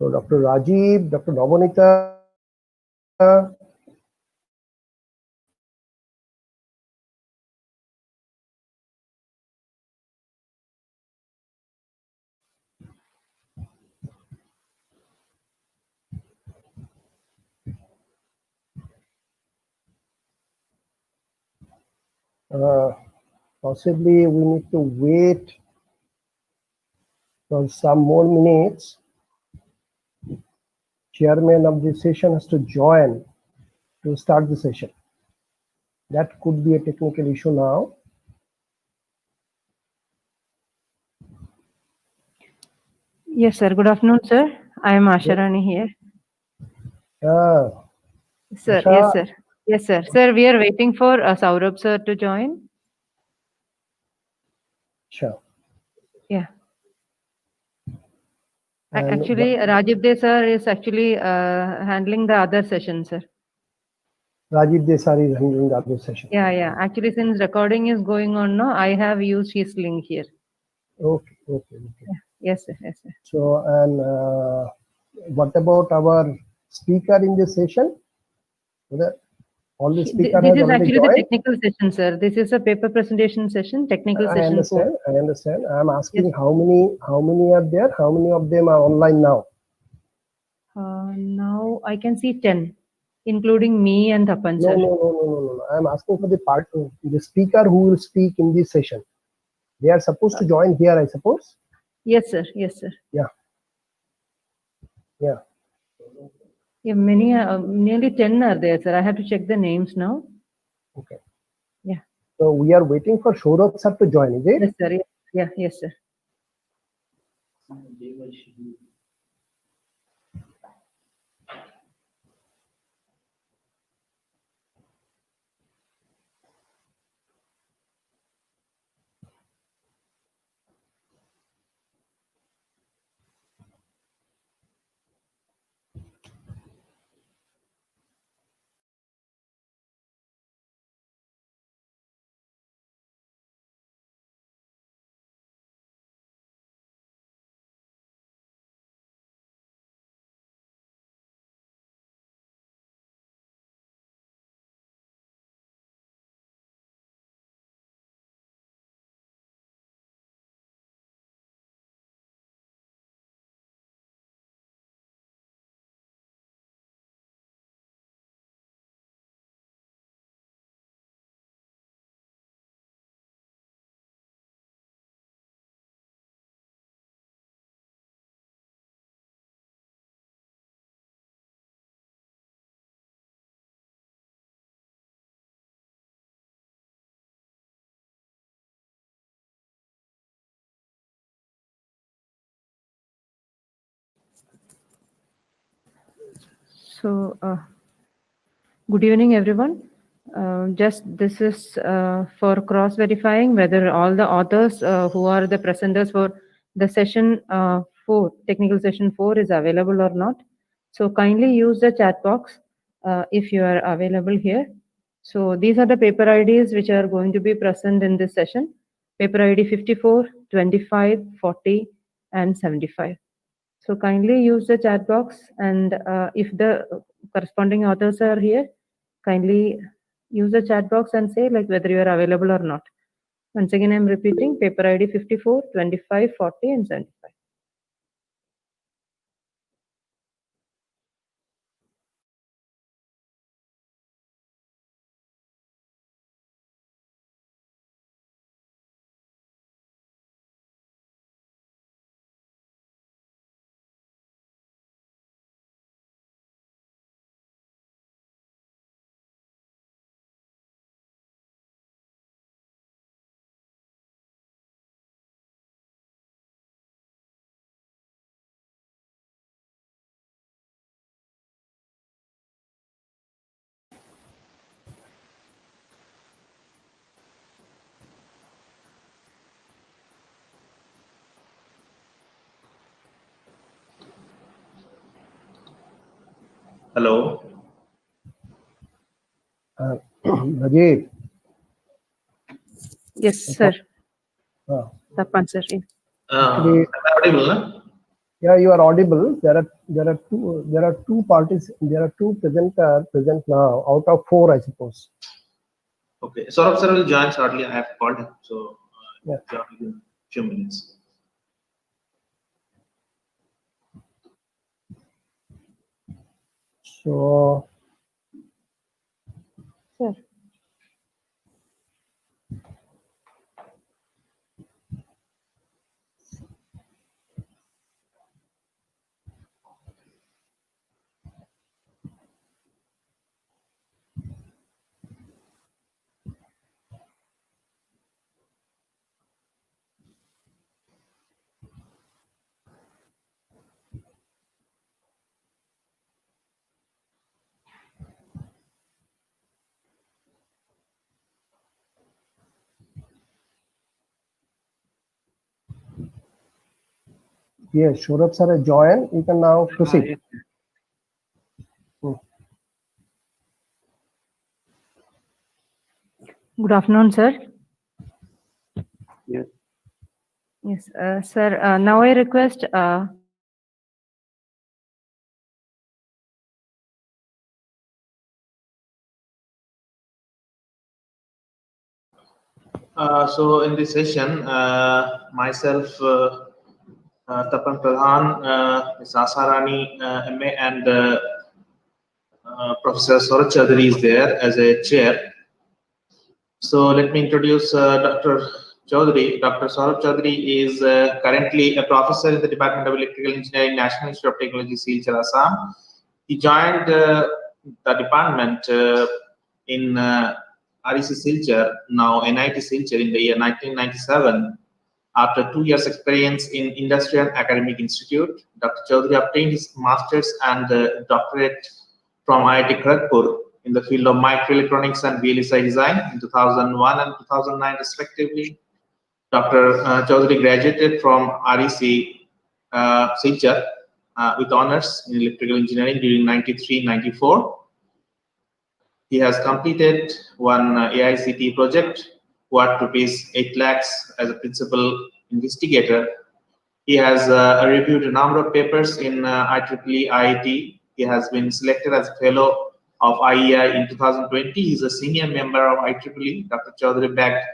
So Dr. Rajiv, Dr. Navanita. Possibly we need to wait for some more minutes. Chairman of the session has to join to start the session. That could be a technical issue now. Yes, sir. Good afternoon, sir. I am Asharani here. Sir, Asha. yes, sir. Yes, sir. Sir, we are waiting for Saurabh, sir, to join. Sure. Yeah. Actually, Rajiv De, sir, is actually handling the other session, sir. Rajiv Desari is handling the other session. Yeah, yeah. Actually, since recording is going on now, I have used his link here. Okay. Yeah. Yes, sir. Yes, sir. So, and what about our speaker in this session? All the speaker this has is already actually joined? the technical session, sir. This is a paper presentation session, technical session. I understand. I'm asking how many are there? How many of them are online now? Now I can see 10, including me and Tapan, sir. No. I'm asking for the speaker who will speak in this session. They are supposed to join here, I suppose. Yes, sir. Yes, sir. Yeah. Yeah, many, nearly 10 are there, sir. I have to check the names now. Okay. Yeah. So we are waiting for Saurabh sir to join, is it? Yes, sir. Yeah, yes, sir. So, good evening, everyone. This is for cross-verifying whether all the authors who are the presenters for the session 4, technical session 4 is available or not. So kindly use the chat box if you are available here. So these are the paper IDs which are going to be present in this session. Paper ID 54, 25, 40, and 75. So kindly use the chat box, and if the corresponding authors are here, kindly use the chat box and say like whether you are available or not. Once again, I'm repeating paper ID 54, 25, 40, and 75. Hello. Rajiv. Yes, sir. Tapan, sir. Audible, Yeah, you are audible. There are two parties. There are two presenters present now out of four, I suppose. Okay, Saurabh sir will join shortly. I have called him, so Yeah. join in a few minutes. So Sir. yes, Shurab sir has joined. You can now proceed. Yes. Good afternoon, sir. Yes. Yes, sir. Now I request So in this session, myself, Tapan Pradhan, Ms. Asarani, MA, and Professor Saurabh Chaudhary is there as a chair. So let me introduce Dr. Chaudhary. Dr. Saurabh Chaudhary is currently a professor in the Department of Electrical Engineering, National Institute of Technology, Silchar, Assam. He joined the department in REC Silchar, now NIT Silchar, in the year 1997. After 2 years experience in Industrial Academic Institute, Dr. Chaudhary obtained his master's and doctorate from IIT Kharagpur in the field of microelectronics and VLSI design in 2001 and 2009 respectively. Dr. Chaudhary graduated from REC Silchar with honors in electrical engineering during 93-94. He has completed one AICT project worth rupees 8 lakhs as a principal investigator. He has reviewed a number of papers in IEEE IIT. He has been selected as a fellow of IEI in 2020. He is a senior member of IEEE. Dr. Chaudhary bagged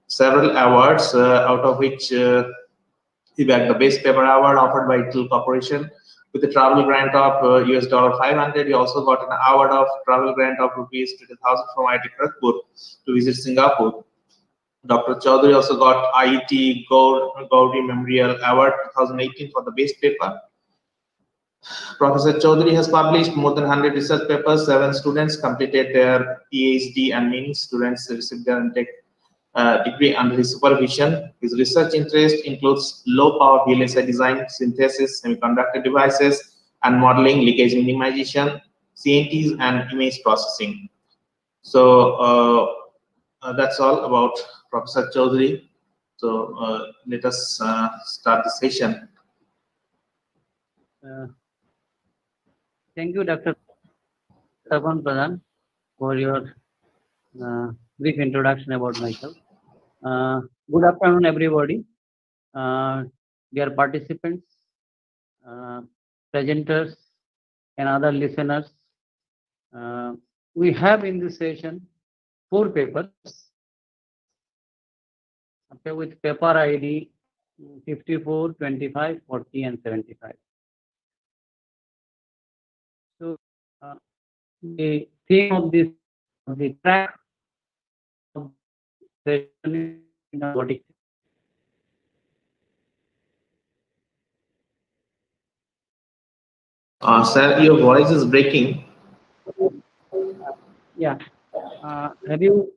several awards, out of which he bagged the Best Paper Award offered by ITIL Corporation with a travel grant of US dollar 500. He also got an award of travel grant of rupees 20,000 from IIT Kharagpur to visit Singapore. Dr. Chaudhary also got IET Gauri Memorial Award 2018 for the best paper. Professor Chaudhary has published more than 100 research papers. 7 students completed their PhD, and many students received their degree under his supervision. His research interest includes low power VLSI design, synthesis, semiconductor devices, and modeling, leakage minimization, CNTs, and image processing. So that's all about Professor Chaudhary. So let us start the session. Thank you, Dr. Tapan Pradhan, for your brief introduction about myself. Good afternoon, everybody. Dear participants, presenters, and other listeners. We have in this session 4 papers. Okay, with paper ID 54, 25, 40, and 75. So the theme of this, the track of the session is robotics. Sir, your voice is breaking. Yeah. Have you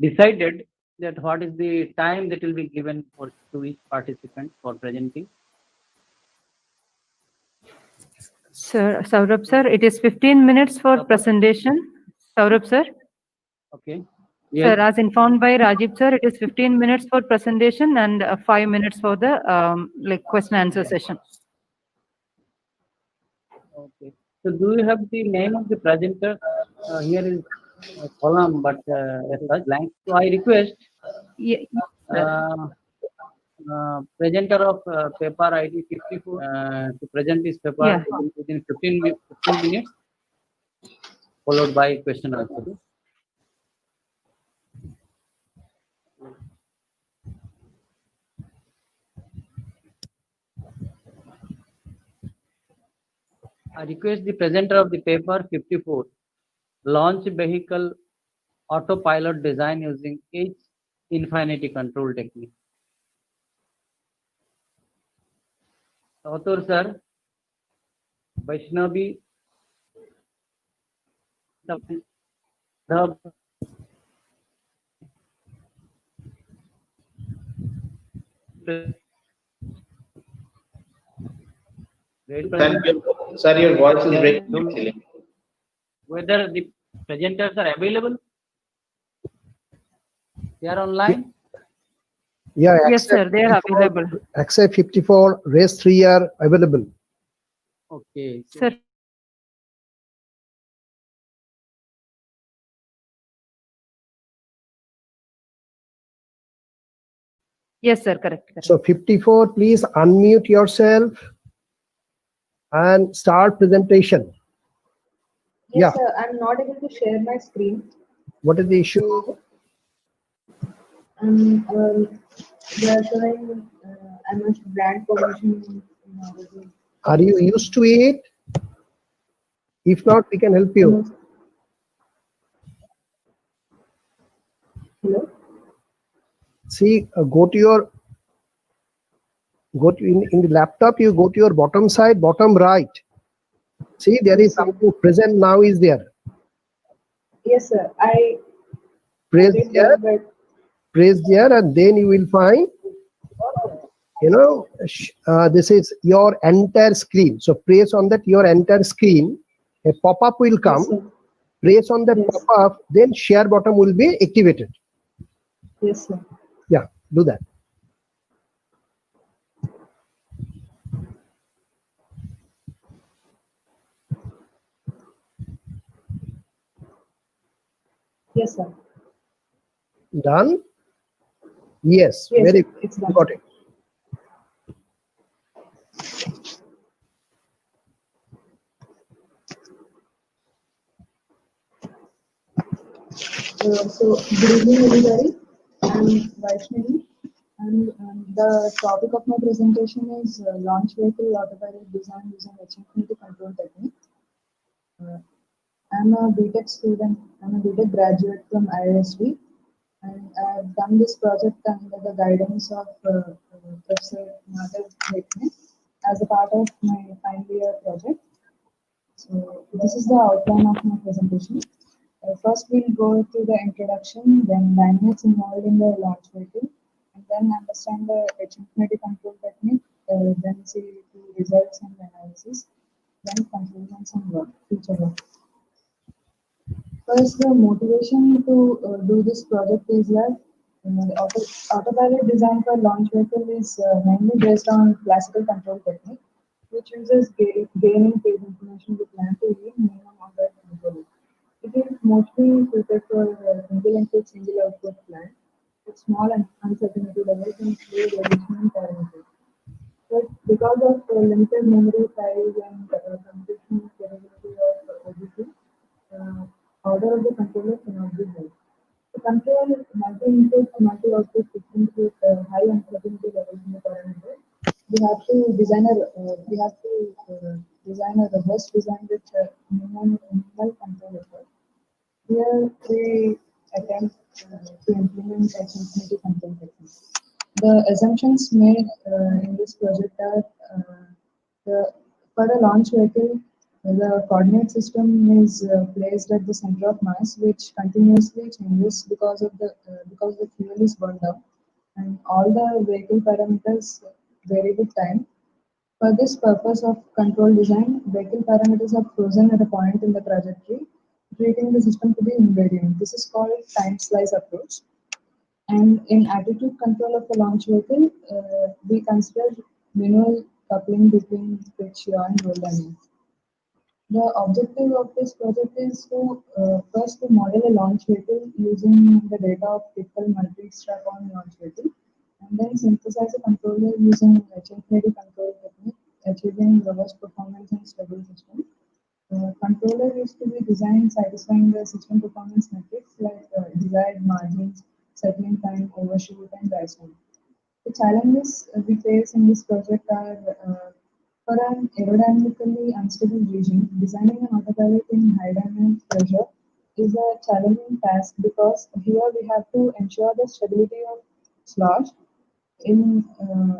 decided that what is the time that will be given to each participant for presenting? Sir, Saurabh sir, it is 15 minutes for presentation. Saurabh sir. Okay. Sir, as informed by Rajiv sir, it is 15 minutes for presentation and 5 minutes for the like question answer session. Okay. So do you have the name of the presenter? Here is a column, but as such blank. So I request Yeah, Presenter of paper ID 54 to present this paper Yeah. within 15 minutes, followed by question answer. I request the presenter of the paper 54, launch vehicle autopilot design using H infinity control technique. Author sir, Vaishnavi, the Thank you. Sir, your voice is breaking actually. whether the presenters are available, they are online. Yeah, Yes, sir, they are available. Accept 54, race 3 are available. Okay. So Sir, yes, sir, correct. So 54, please unmute yourself and start presentation. Yes, Yeah. sir. I'm not able to share my screen. What is the issue? They are showing I must grant permission in order to. Are you used to it? If not, we can help you. Hello. See, go to in the laptop, you go to your bottom side, bottom right. See, there is something present now is there. Yes, sir. I Press did there, that, but press there, and then you will find, this is your entire screen. So press on that your entire screen. A pop-up will come. yes, sir. Press on that Yes. pop-up, then share button will be activated. Yes, sir. Yeah, do that. Yes, sir. Done? Yes, Yes, very sir. good. It's done. Got it. So, good evening, everybody. I'm Vaishnavi, and the topic of my presentation is launch vehicle autopilot design using HMD control technique. I'm a BTech student. I'm a BTech graduate from IISB, and I've done this project under the guidance of Professor Madhav Lekne as a part of my final year project. So this is the outline of my presentation. First, we'll go through the introduction, then dynamics involved in the launch vehicle, and then understand the HMD control technique, then see the results and analysis, then conclusions and work, future work. First, the motivation to do this project is that autopilot design for launch vehicle is mainly based on classical control technique, which uses gaining phase information with plan to yield minimum order control. It is mostly suited for single input, single output plan with small and uncertainty levels and low variation parameters. But because of limited memory size and computation capability of OBC, uh, order of the controller cannot be held. To control multi-input, multi-output systems with high uncertainty levels in the parameter, we have to design a robust design with minimal control effort. Here we attempt to implement infinity control technique. The assumptions made in this project are for a launch vehicle, the coordinate system is placed at the center of mass, which continuously changes because the fuel is burned down, and all the vehicle parameters vary with time. For this purpose of control design, vehicle parameters are frozen at a point in the trajectory, treating the system to be invariant. This is called time slice approach. And in attitude control of a launch vehicle, we consider manual coupling between switch yaw and roll dynamics. The objective of this project is to first to model a launch vehicle using the data of typical multi-strap-on launch vehicle, and and then synthesize a controller using HMD control technique, achieving robust performance and stable system. Controller is to be designed satisfying the system performance metrics like desired margins, settling time, overshoot, and rise time. The challenges we face in this project are for an aerodynamically unstable region, designing an autopilot in high dynamic pressure is a challenging task because here we have to ensure the stability of slosh in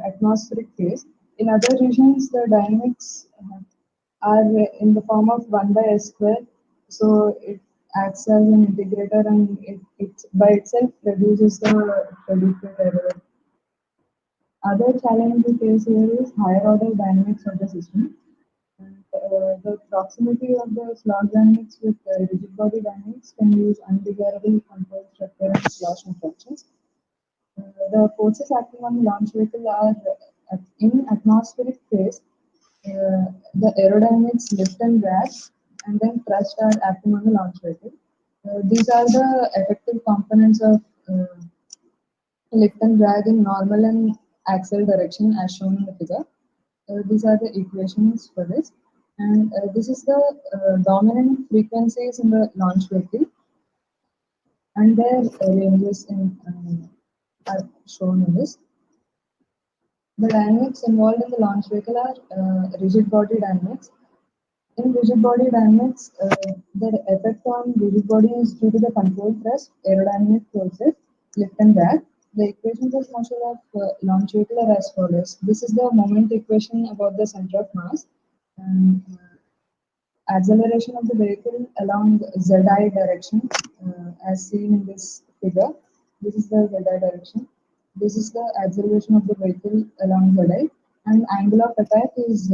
atmospheric phase. In other regions, the dynamics are in the form of 1 by s square, so it acts as an integrator and it by itself reduces the predicted error. Other challenge we face here is higher order dynamics of the system. And, the proximity of the slot dynamics with rigid body dynamics can use undesirable control structure and slosh interactions. The forces acting on the launch vehicle are in atmospheric phase. The aerodynamics lift and drag, and then thrust are acting on the launch vehicle. These are the effective components of lift and drag in normal and axial direction as shown in the figure. These are the equations for this. And this is the dominant frequencies in the launch vehicle and their ranges are shown in this. The dynamics involved in the launch vehicle are rigid body dynamics. In rigid body dynamics, the effect on rigid body is due to the control thrust, aerodynamic forces, lift and drag. The equations of motion of launch vehicle are as follows. This is the moment equation about the center of mass. And, acceleration of the vehicle along zi direction, as seen in this figure. This is the zi direction. This is the acceleration of the vehicle along zi, and angle of attack is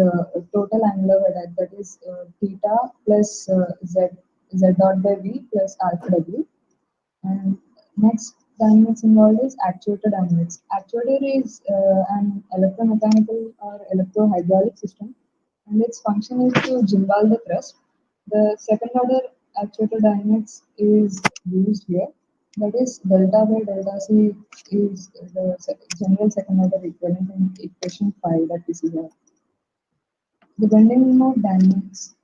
total angle of attack, that is theta plus z dot by v plus alpha w. And next dynamics involved is actuator dynamics. Actuator is an electromechanical or electrohydraulic system, and its function is to gimbal the thrust. The second order actuator dynamics is used here. That is delta by delta c is the general second order equivalent in equation 5 that we see here. The bending mode dynamics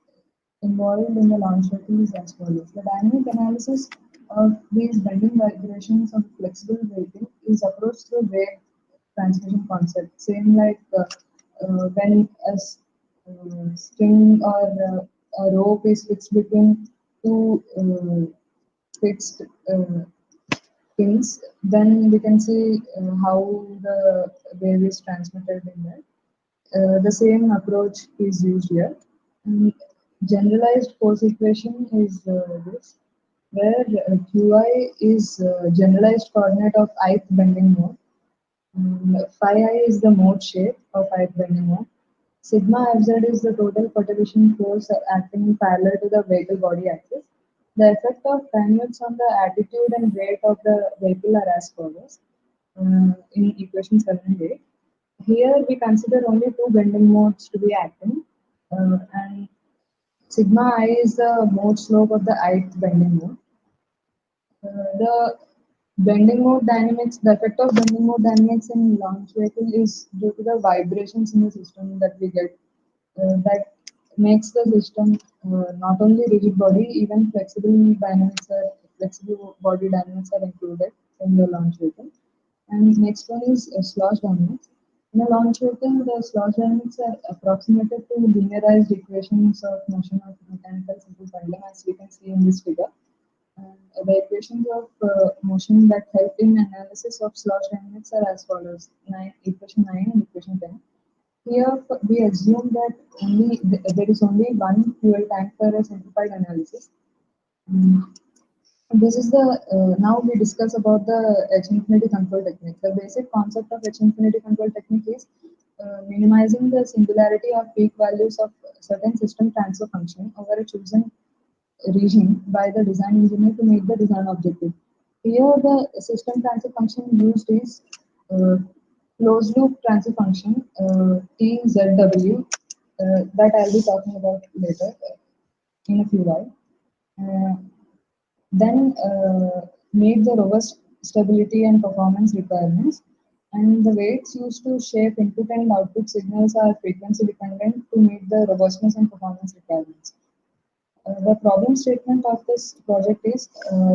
involved in the launch vehicle is as follows. The dynamic analysis of these bending vibrations of flexible vehicle is approached through wave transmission concept. Same like when a string or a rope is fixed between two fixed pins, then we can see how the wave is transmitted in that. The same approach is used here. And generalized force equation is this, where Qi is generalized coordinate of ith bending mode. Phi I is the mode shape of ith bending mode. Sigma Fz is the total perturbation force acting parallel to the vehicle body axis. The effect of dynamics on the attitude and weight of the vehicle are as follows in equation 7 and 8. Here we consider only two bending modes to be acting, and sigma I is the mode slope of the ith bending mode. The bending mode dynamics, the effect of bending mode dynamics in launch vehicle is due to the vibrations in the system that we get, that makes the system not only rigid body, even flexible body dynamics are included in the launch vehicle. And next one is slosh dynamics. In a launch vehicle, the slosh dynamics are approximated to linearized equations of motion of mechanical simple pendulum, as we can see in this figure. And the equations of motion that help in analysis of slosh dynamics are as follows: equation 9 and equation 10. Here we assume that there is only one fuel tank for a simplified analysis. This is the now we discuss about the H infinity control technique. The basic concept of H infinity control technique is minimizing the singularity of peak values of certain system transfer function over a chosen region by the design engineer to meet the design objective. Here, the system transfer function used is closed loop transfer function TZW that I'll be talking about later in a few while. Then meet the robust stability and performance requirements. And the weights used to shape input and output signals are frequency dependent to meet the robustness and performance requirements. The problem statement of this project is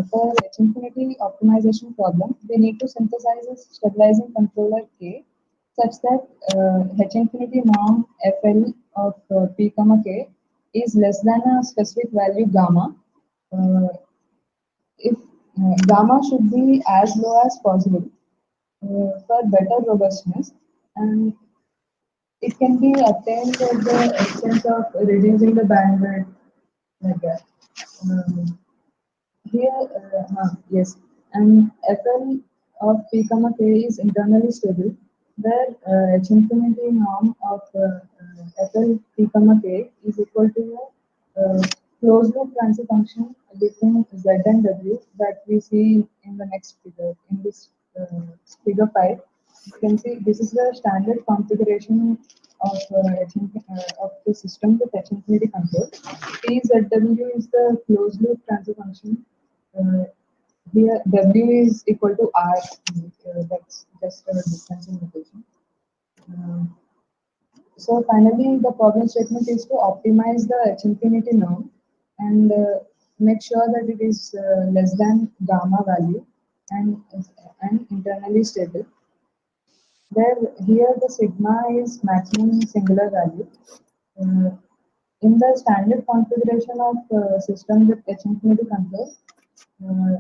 for H-infinity optimization problem, we need to synthesize a stabilizing controller K such that H-infinity norm FL of P comma K is less than a specific value gamma. If gamma should be as low as possible for better robustness, and it can be attained at the expense of reducing the bandwidth like that. Um, Here, yes, and FL of P comma K is internally stable, where H infinity norm of FL P comma K is equal to a closed loop transfer function between Z and W that we see in the next figure. In this figure 5, you can see this is the standard configuration of of the system with H infinity control. PZW is the closed loop transfer function. uh, Here W is equal to R. That's just a difference in notation. Uh, so finally, the problem statement is to optimize the H infinity norm and make sure that it is less than gamma value and internally stable. Where here the sigma is maximum singular value. Uh, in the standard configuration of system with H infinity control, uh,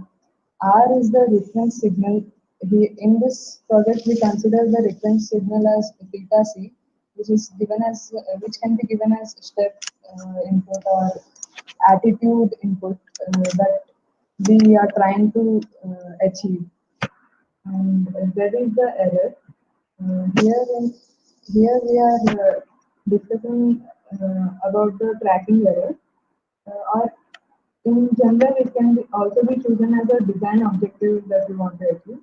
R is the reference signal. In this project, we consider the reference signal as theta c, which is given as which can be given as step input or attitude input that we are trying to achieve. And that is the error. Here, here we are discussing about the tracking error, or in general, it can also be chosen as a design objective that we want to achieve.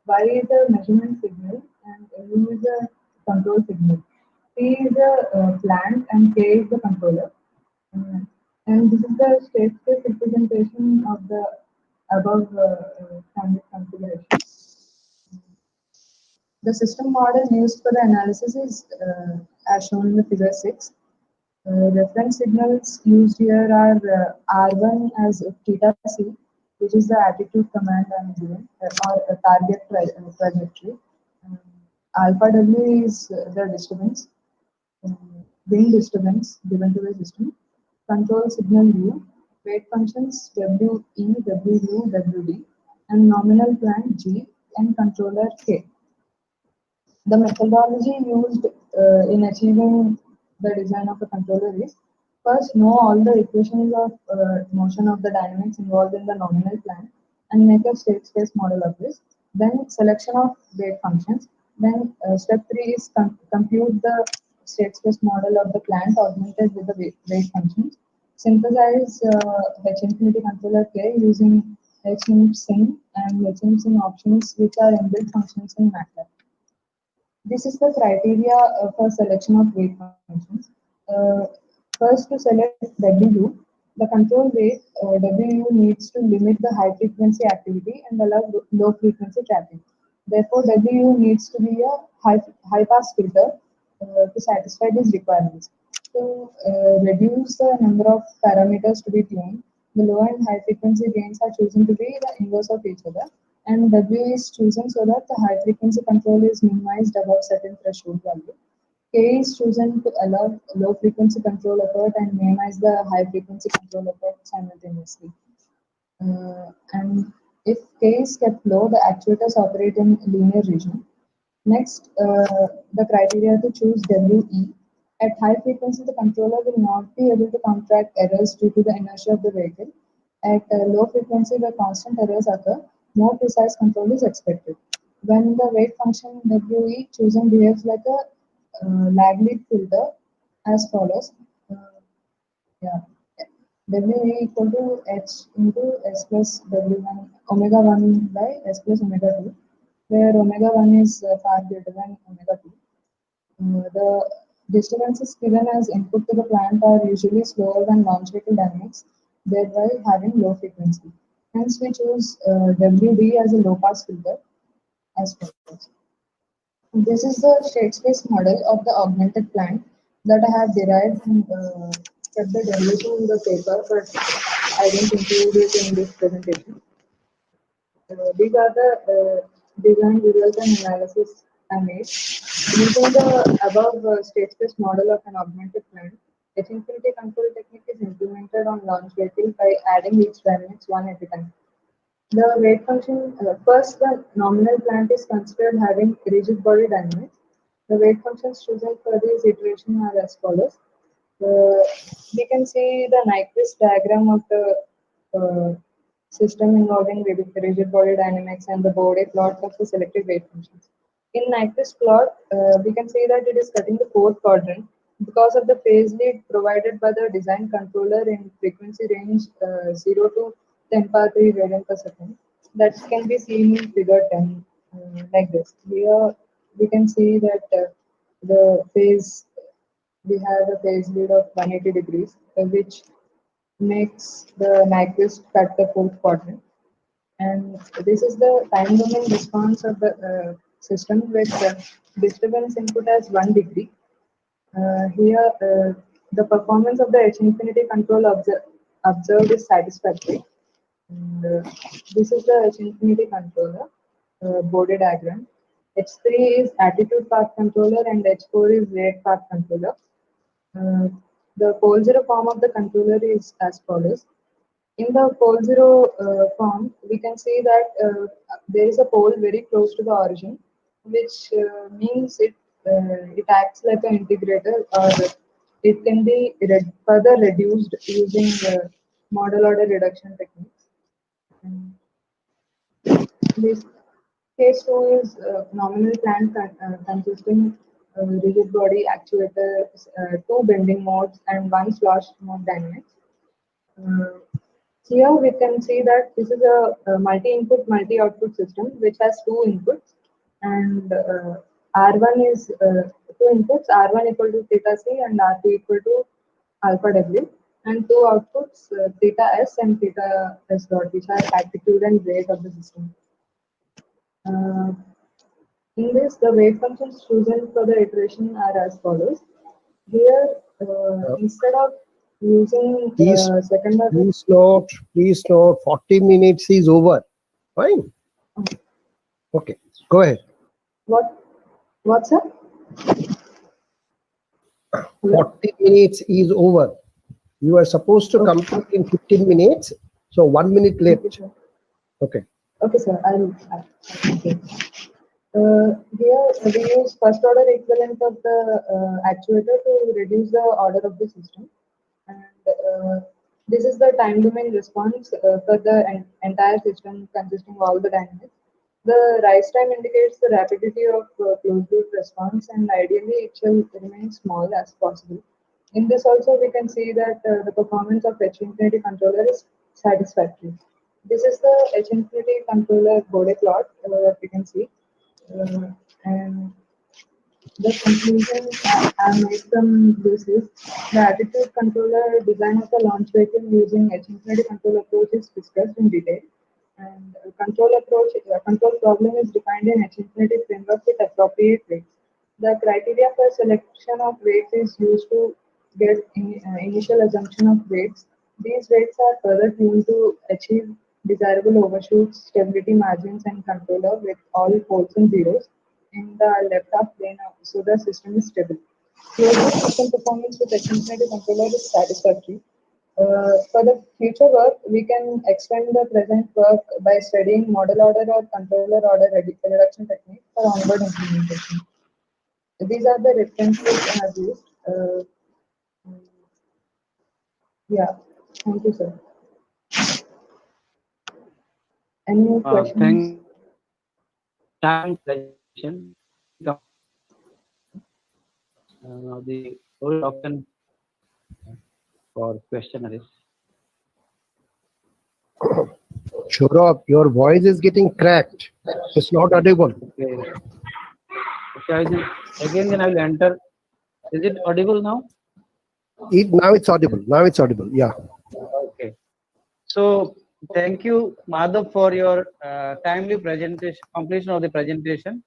Y is a measurement signal and U is a control signal. P is a plant and K is the controller. Uh, and this is the state space representation of the above standard configuration. The system model used for the analysis is as shown in the figure 6. Reference signals used here are R1 as theta c, which is the attitude command I'm giving, or a target trajectory. Um, Alpha W is the disturbance, wind disturbance given to the system. Control signal U, weight functions W E, W U, W D, and nominal plant G, and controller K. The methodology used in achieving the design of a controller is first know all the equations of motion of the dynamics involved in the nominal plan and make a state space model of this. Then selection of weight functions. Then step 3 is compute the state space model of the plant augmented with the weight functions. Synthesize H infinity controller K using HIMSYN and HIMSYN options which are inbuilt functions in MATLAB. This is the criteria for selection of weight functions. First, to select WU, the control weight WU needs to limit the high frequency activity and allow low frequency tracking. Therefore, WU needs to be a high pass filter to satisfy these requirements. To reduce the number of parameters to be tuned, the low and high frequency gains are chosen to be the inverse of each other, and W is chosen so that the high frequency control is minimized above certain threshold value. K is chosen to allow low frequency control effort and minimize the high frequency control effort simultaneously. And if K is kept low, the actuators operate in linear region. Next, the criteria to choose WE. At high frequency, the controller will not be able to counteract errors due to the inertia of the vehicle. At low frequency, where constant errors occur, more precise control is expected. When the weight function WE chosen behaves like a lag-lead filter as follows. Yeah. WE equal to H into S plus W1, omega 1 by S plus omega 2, where omega 1 is far greater than omega 2. The disturbances given as input to the plant are usually slower than launch vehicle dynamics, thereby having low frequency. Hence, we choose WD as a low pass filter as follows. This is the state space model of the augmented plant that I have derived and kept the derivation in the paper, but I didn't include it in this presentation. These are the design results and analysis I made. Using the above state space model of an augmented plant, H-infinity control technique is implemented on launch vehicle by adding each dynamics one at a time. The weight function, first the nominal plant is considered having rigid body dynamics. The weight functions chosen for this iteration are as follows. We can see the Nyquist diagram of the system involving rigid body dynamics and the Bode plot of the selected weight functions. In Nyquist plot, we can see that it is cutting the fourth quadrant because of the phase lead provided by the design controller in frequency range 0 to 10 power 3 radian per second. That can be seen in figure 10 like this. Here we can see that the phase we have a phase lead of 180 degrees, which makes the Nyquist cut the fourth quadrant. And this is the time domain response of the system with disturbance input as 1 degree. Here, the performance of the H infinity control observed is satisfactory. And this is the H infinity controller, Bode diagram. H3 is attitude path controller and H4 is rate path controller. The pole zero form of the controller is as follows. In the pole zero form, we can see that there is a pole very close to the origin, which means it acts like an integrator, or it can be further reduced using model order reduction techniques. And this case 2 is nominal plant consisting rigid body actuator, two bending modes, and one slosh mode dynamics. Uh, Here we can see that this is a multi-input, multi-output system which has two inputs, and R1 is two inputs, R1 equal to theta C and R2 equal to alpha W, and two outputs, theta S and theta S dot, which are altitude and rate of the system. Uh, in this, the wave functions chosen for the iteration are as follows. Here, instead of using Please, second order, please note, 40 minutes is over. Fine. Okay, go ahead. what's up? 40 minutes is over. You are supposed to complete in 15 minutes, so 1 minute left. Okay. Okay, sir. Okay. Here we use first order equivalent of the actuator to reduce the order of the system, and this is the time domain response for the entire system consisting of all the dynamics. The rise time indicates the rapidity of closed loop response, and ideally it shall remain small as possible. In this also we can see that the performance of H infinity controller is satisfactory. This is the H infinity controller Bode plot that we can see. And the conclusion I made from this is the attitude controller design of the launch vehicle using H infinity control approach is discussed in detail. And control problem is defined in H infinity framework with appropriate weights. The criteria for selection of weights is used to get initial assumption of weights. These weights are further tuned to achieve desirable overshoots, stability margins, and controller with all poles and zeros in the left half plane so the system is stable. Closed system performance with H infinity controller is satisfactory. For the future work, we can extend the present work by studying model order or controller order reduction technique for onward implementation. These are the references I have used. Yeah, thank you, sir. Any questions? Time presentation. The whole option for questionnaires. Shurab, your voice is getting cracked. It's not audible. Okay. Okay, again, then I will enter. Is it audible now? Now it's audible. Now it's audible. Yeah. Okay. So thank you, Madhav, for your timely presentation, completion of the presentation.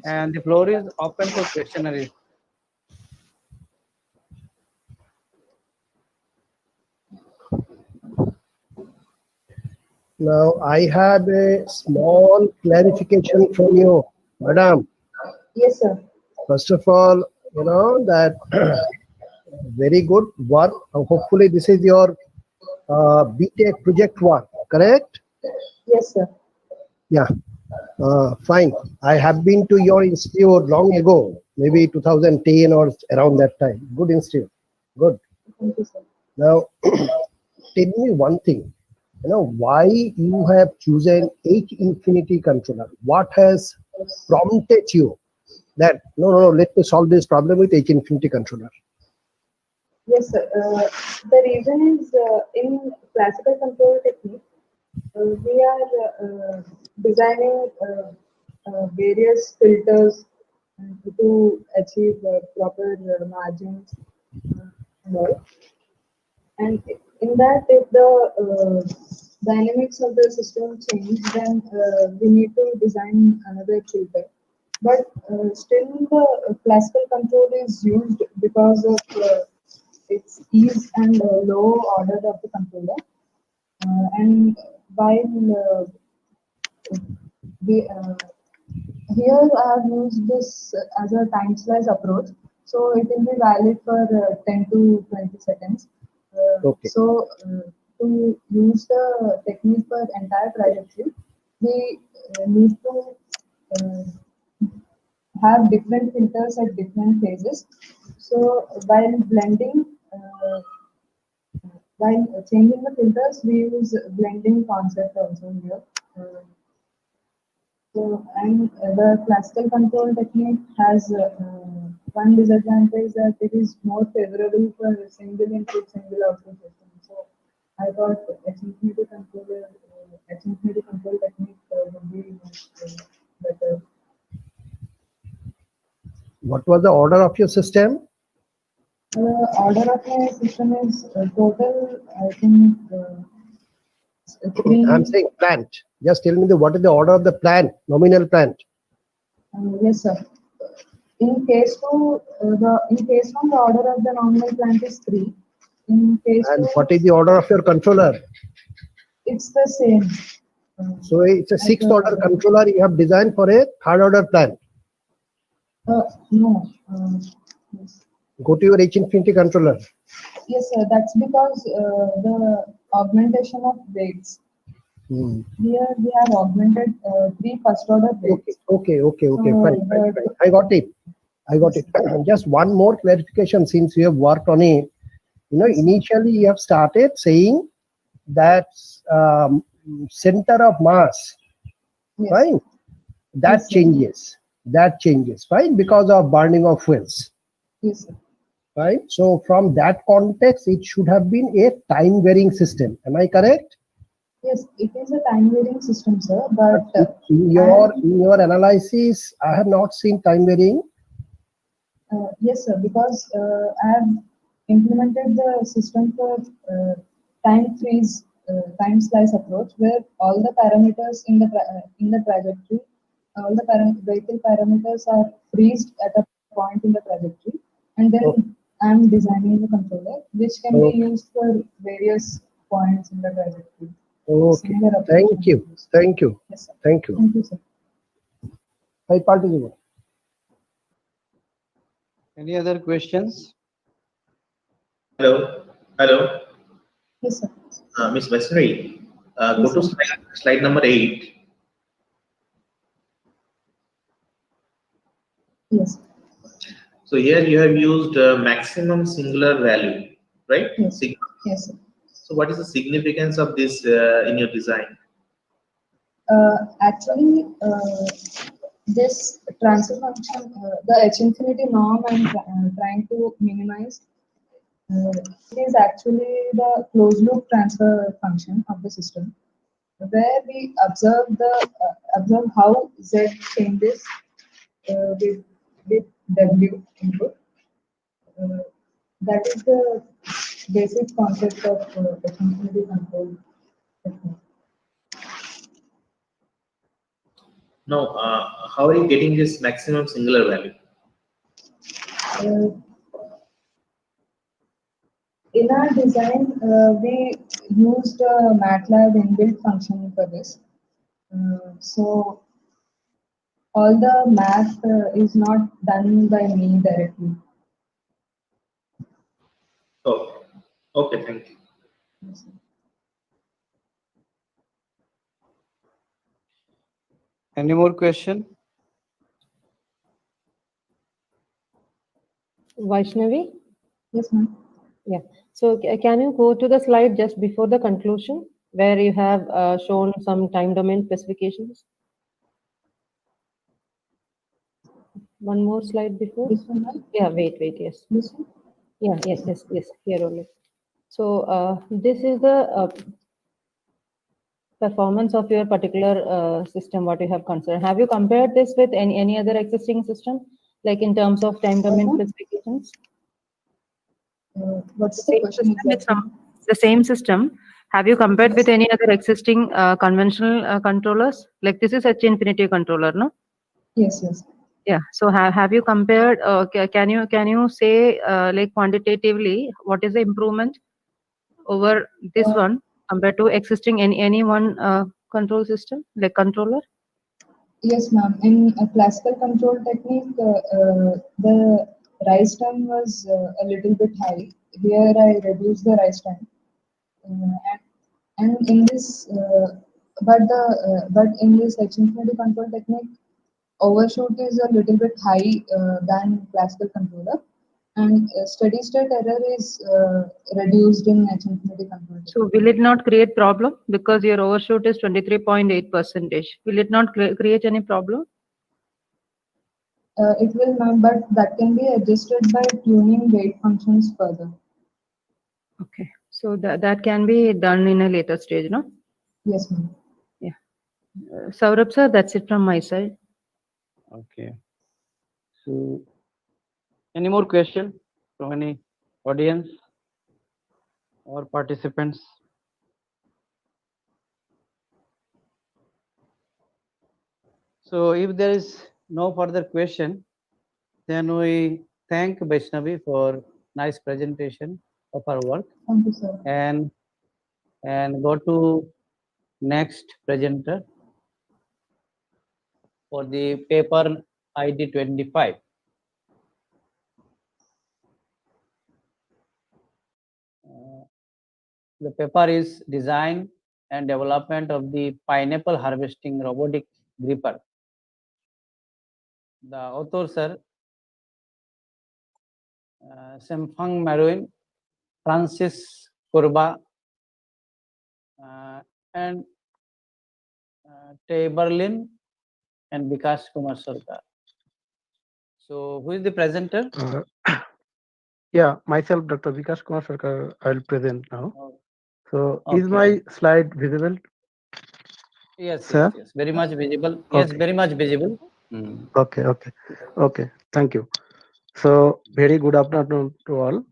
and the floor is open for questionnaire. Now, I have a small clarification from you, madam. Yes, sir. First of all, you know that very good work. Hopefully, this is your BTech project work, correct? Yes, sir. Yeah, fine. I have been to your institute long ago, maybe 2010 or around that time. Good institute. Good. Thank you, sir. Now, tell me one thing. You know, why you have chosen H infinity controller? What has prompted you that no, let me solve this problem with H infinity controller? Yes, sir. The reason is in classical control technique, we are designing various filters to achieve proper margins and all. And in that, if the dynamics of the system change, then we need to design another filter. But still, the classical control is used because of its ease and low order of the controller. And while we, here I have used this as a time slice approach, so it will be valid for 10 to 20 seconds. Okay. So to use the technique for entire trajectory, we need to uh, have different filters at different phases. So while blending, while changing the filters, we use blending concept also here. So, and the classical control technique has one disadvantage that it is more favorable for single input, single output system. So, I thought H control technique would be much better. What was the order of your system? The order of my system is total, I think, three. I'm saying plant. Just tell me what is the order of the plant, nominal plant. Yes, sir. In case one, the order of the nominal plant is 3. In case And two, what is the order of your controller? it's the same. So it's a sixth order controller you have designed for a third order plant. No. Yes. Go to your H infinity controller. Yes, sir. That's because the augmentation of weights. Here we have augmented 3 first order weights. Okay, So fine. I got it. Just one more clarification since you have worked on it. You know, initially you have started saying that center of mass, Yes. right? That Yes, changes, right? Because of burning of fuels, Yes, sir. right? So from that context, it should have been a time varying system. Am I correct? Yes, it is a time varying system, sir. But In your analysis, I have not seen time varying. yes, sir, because I have implemented the system for time freeze, time slice approach, where all the parameters in the trajectory, all the vehicle parameters are freezed at a point in the trajectory, and then I'm designing the controller, which can be used for various points in the trajectory. Okay. Similar approach Thank can be you. used. Thank you. Yes, sir. Thank you. Thank you, sir. I participate. Any other questions? Hello, Yes, sir. Miss Vesri. Yes, Go to sir. slide number 8. Yes. So here you have used maximum singular value, right? Yes. Yes, sir. So what is the significance of this in your design? Actually, this transfer function, the H infinity norm I'm trying to minimize, it is actually the closed loop transfer function of the system, where we observe how Z changes with W input. Uh, that is the basic concept of H infinity control technique. No, how are you getting this maximum singular value? Uh, in our design, we used a MATLAB inbuilt function for this. So all the math is not done by me directly. Okay. Okay, thank you. Any more question? Vaishnavi? Yes, ma'am. Yeah. So can you go to the slide just before the conclusion where you have shown some time domain specifications? One more slide before. This one, ma'am. Yeah, wait, yes. This one. Yeah, yes, here only. So this is the performance of your particular system, what you have considered. Have you compared this with any other existing system, like in terms of time domain Uh-huh. specifications? What's The the same question system, exactly? the same system. Have you compared with Yes. any other existing conventional controllers? Like this is H infinity controller, no? Yes, yes. Yeah. So have you compared? Can you say like quantitatively what is the improvement over this Uh, one compared to existing any one control system like controller? yes, ma'am. In a classical control technique, the rise time was a little bit high. Here, I reduced the rise time, and in this, but in this H infinity control technique, overshoot is a little bit high than classical controller, and steady state error is reduced in H infinity control So technique. will it not create problem because your overshoot is 23.8 percentage? Will it not create any problem? It will, ma'am, but that can be adjusted by tuning weight functions further. Okay. So that can be done in a later stage, no? Yes, ma'am. Yeah. Saurabh sir, that's it from my side. Okay. So, any more question from any audience or participants? So, if there is no further question, then we thank Vaishnavi for nice presentation of our work Thank you, sir. and go to next presenter for the paper ID 25. Uh, the paper is design and development of the pineapple harvesting robotic gripper. The authors are Semfang Maruin, Francis Kurba, and Tay Berlin and Vikas Kumar Sarkar. So, who is the presenter? Yeah, myself, Dr. Vikas Kumar Sarkar, I'll present now. Oh, So, is okay. my slide visible, Yes, sir? very much visible. Yes, Okay, very much visible. Hmm. okay. Thank you. So, very good afternoon to all.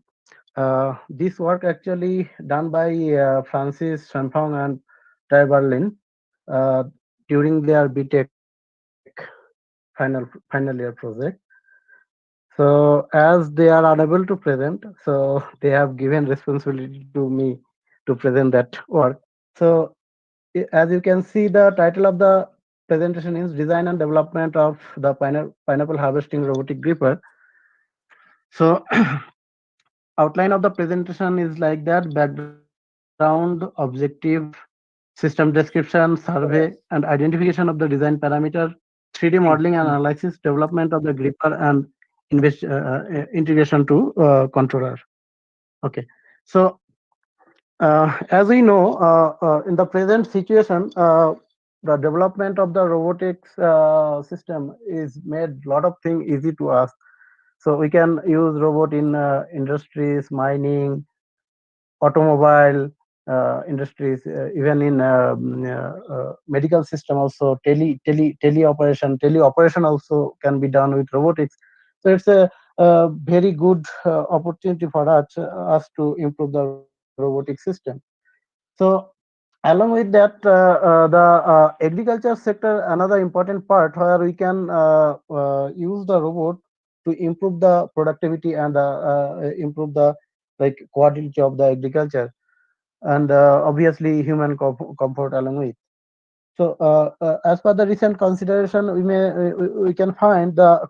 This work actually done by Francis Shanfong and Tai Berlin uh, during their BTech final year project. So, as they are unable to present, so they have given responsibility to me to present that work. So, as you can see, the title of the presentation is Design and Development of the Pineapple Harvesting Robotic Gripper. So, outline of the presentation is like that: background, objective, system description, survey, and identification of the design parameter, 3D modeling and analysis, development of the gripper, and integration to controller. Okay. So, as we know, in the present situation, the development of the robotics system is made lot of things easy to us. So we can use robot in industries, mining, automobile industries, even in medical system also. Teleoperation also can be done with robotics. So it's a very good opportunity for us to improve the robotic system. So Along with that, the agriculture sector, another important part where we can use the robot to improve the productivity and improve the like quality of the agriculture, and obviously human comfort along with. So, as per the recent consideration, we can find the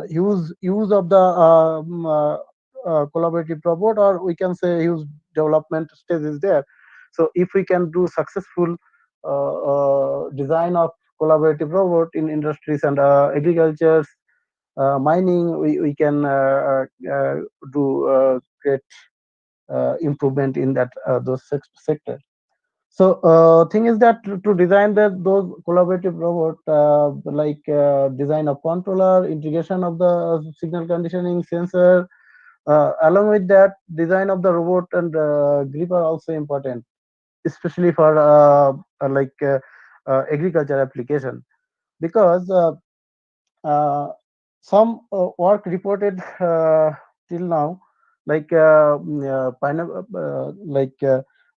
use of the collaborative robot, or we can say use development stage is there. So, if we can do successful design of collaborative robot in industries and agriculture, mining, we can do great improvement in that those sectors. So thing is that to design those collaborative robot, design of controller, integration of the signal conditioning sensor, along with that, design of the robot and grip are also important, especially for agriculture application, because uh, some work reported till now, pineapple,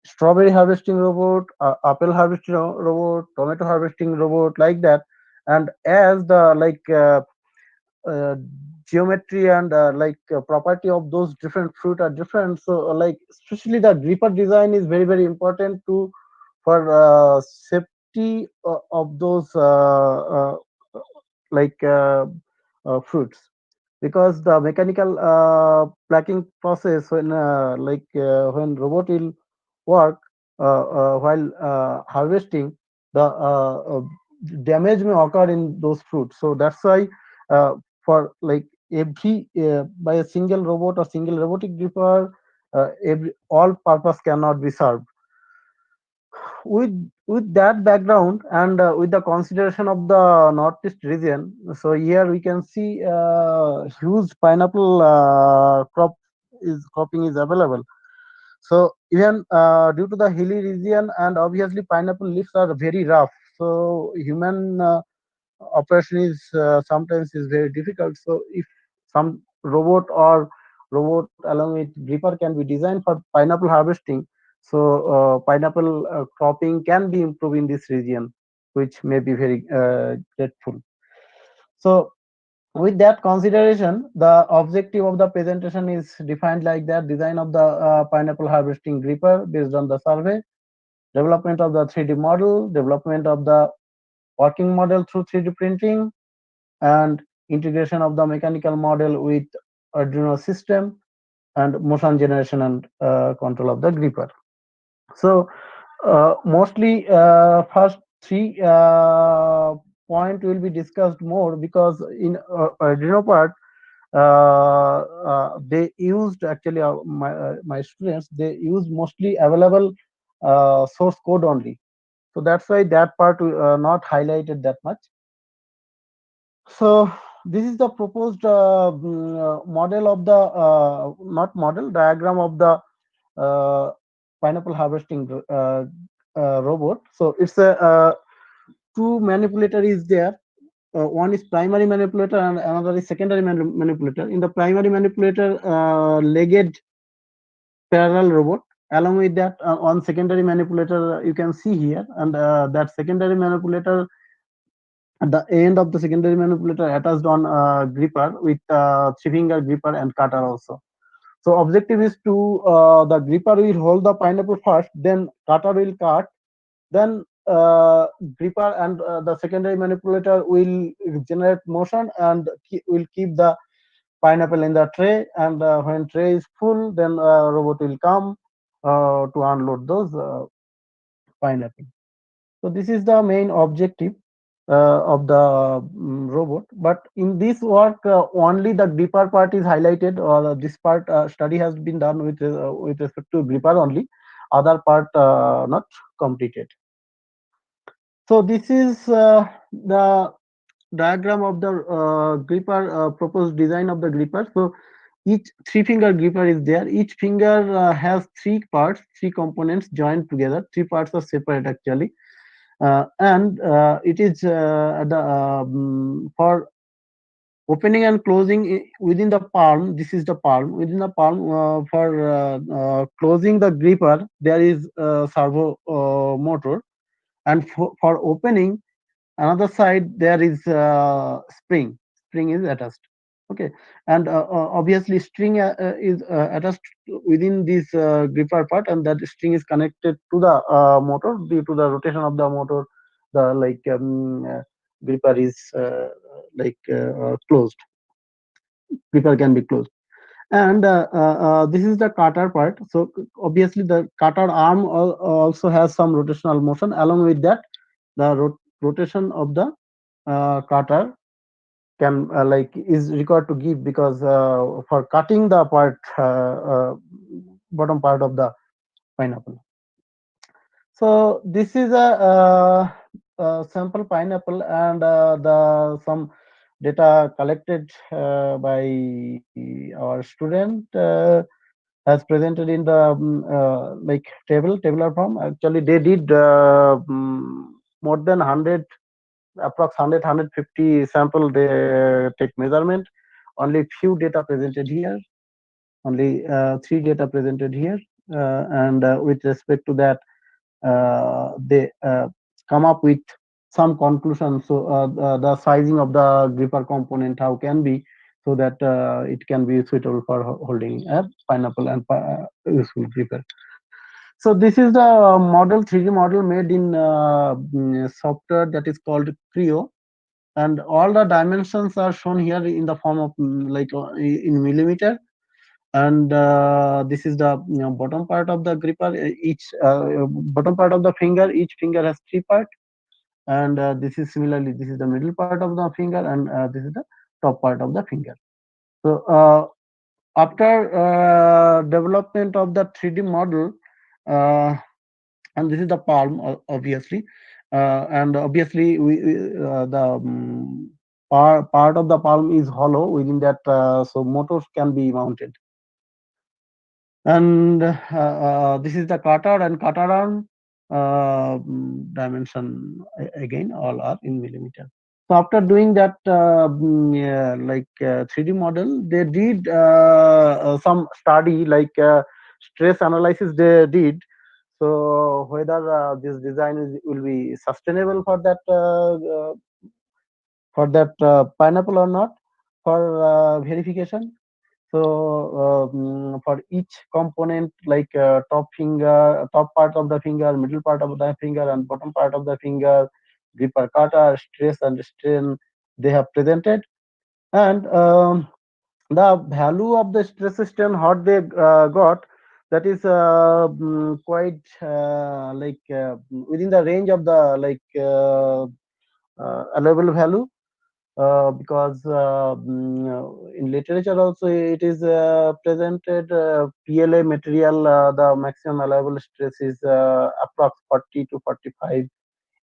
strawberry harvesting robot, apple harvesting robot, tomato harvesting robot, like that. And as the uh, geometry and property of those different fruit are different, so especially the gripper design is very very important to for safety of those like fruits, because the mechanical plucking process when robot will work while harvesting, the damage may occur in those fruits. So that's why for like every by a single robot or single robotic gripper, every all purpose cannot be served. With that background, and with the consideration of the northeast region, so here we can see huge pineapple cropping is available. So even due to the hilly region, and obviously pineapple leaves are very rough, so human operation is sometimes is very difficult. So if some robot along with gripper can be designed for pineapple harvesting, so pineapple cropping can be improved in this region, which may be very grateful. So with that consideration, the objective of the presentation is defined like that: design of the pineapple harvesting gripper based on the survey, development of the 3D model, development of the working model through 3D printing, and integration of the mechanical model with Arduino system, and motion generation and control of the gripper. So mostly first three point will be discussed more, because in Arduino part they used actually my students, they use mostly available source code only. So that's why that part not highlighted that much. So this is the proposed model of the not model diagram of the uh, pineapple harvesting robot. So it's a two manipulator is there. One is primary manipulator and another is secondary manipulator. In the primary manipulator, legged parallel robot. Along with that, on secondary manipulator, you can see here, and that secondary manipulator, at the end of the secondary manipulator attached on gripper with three finger gripper and cutter also. So objective is to the gripper will hold the pineapple first, then cutter will cut, then gripper and the secondary manipulator will generate motion and will keep the pineapple in the tray, and when tray is full, then robot will come to unload those pineapple. So this is the main objective of the robot. But in this work, only the gripper part is highlighted, or this part study has been done with respect to gripper only. Other part not completed. So this is the diagram of the gripper, proposed design of the gripper. So each three finger gripper is there. Each finger has three parts, three components joined together. Three parts are separate actually, and it is for Opening and closing within the palm. This is the palm. Within the palm, for closing the gripper, there is a servo motor, and for opening another side there is spring is attached. Okay, and obviously string is attached within this gripper part, and that string is connected to the motor. Due to the rotation of the motor, the gripper is closed. Gripper can be closed. And this is the cutter part. So obviously the cutter arm also has some rotational motion. Along with that, the rotation of the cutter can is required to give, because for cutting the part bottom part of the pineapple. So this is a sample pineapple, and the some data collected by our student has presented in the tabular form. Actually, they did more than 100, approx 100 sample. They take measurement. Only few data presented here. Only three data presented here, and with respect to that, they come up with some conclusions. So the sizing of the gripper component how can be, so that it can be suitable for holding a pineapple and useful gripper. So this is the model, 3D model made in software that is called Creo, and all the dimensions are shown here in the form of in millimeter. And this is the bottom part of the gripper. Each bottom part of the finger, each finger has three parts, and this is similarly, this is the middle part of the finger, and this is the top part of the finger. So after development of the 3D model, uh, and this is the palm, obviously, and obviously the part of the palm is hollow. Within that, so motors can be mounted. And this is the cutter and cutter arm. Dimension again all are in millimeter. So after doing that 3D model, they did some study, stress analysis they did. So whether this design will be sustainable for that pineapple or not, for verification. So for each component, top finger, top part of the finger, middle part of the finger, and bottom part of the finger, gripper cutter, stress and strain, they have presented. And the value of the stress strain what they got, that is quite within the range of the allowable value, because in literature also it is presented, PLA material, the maximum allowable stress is approx 40 to 45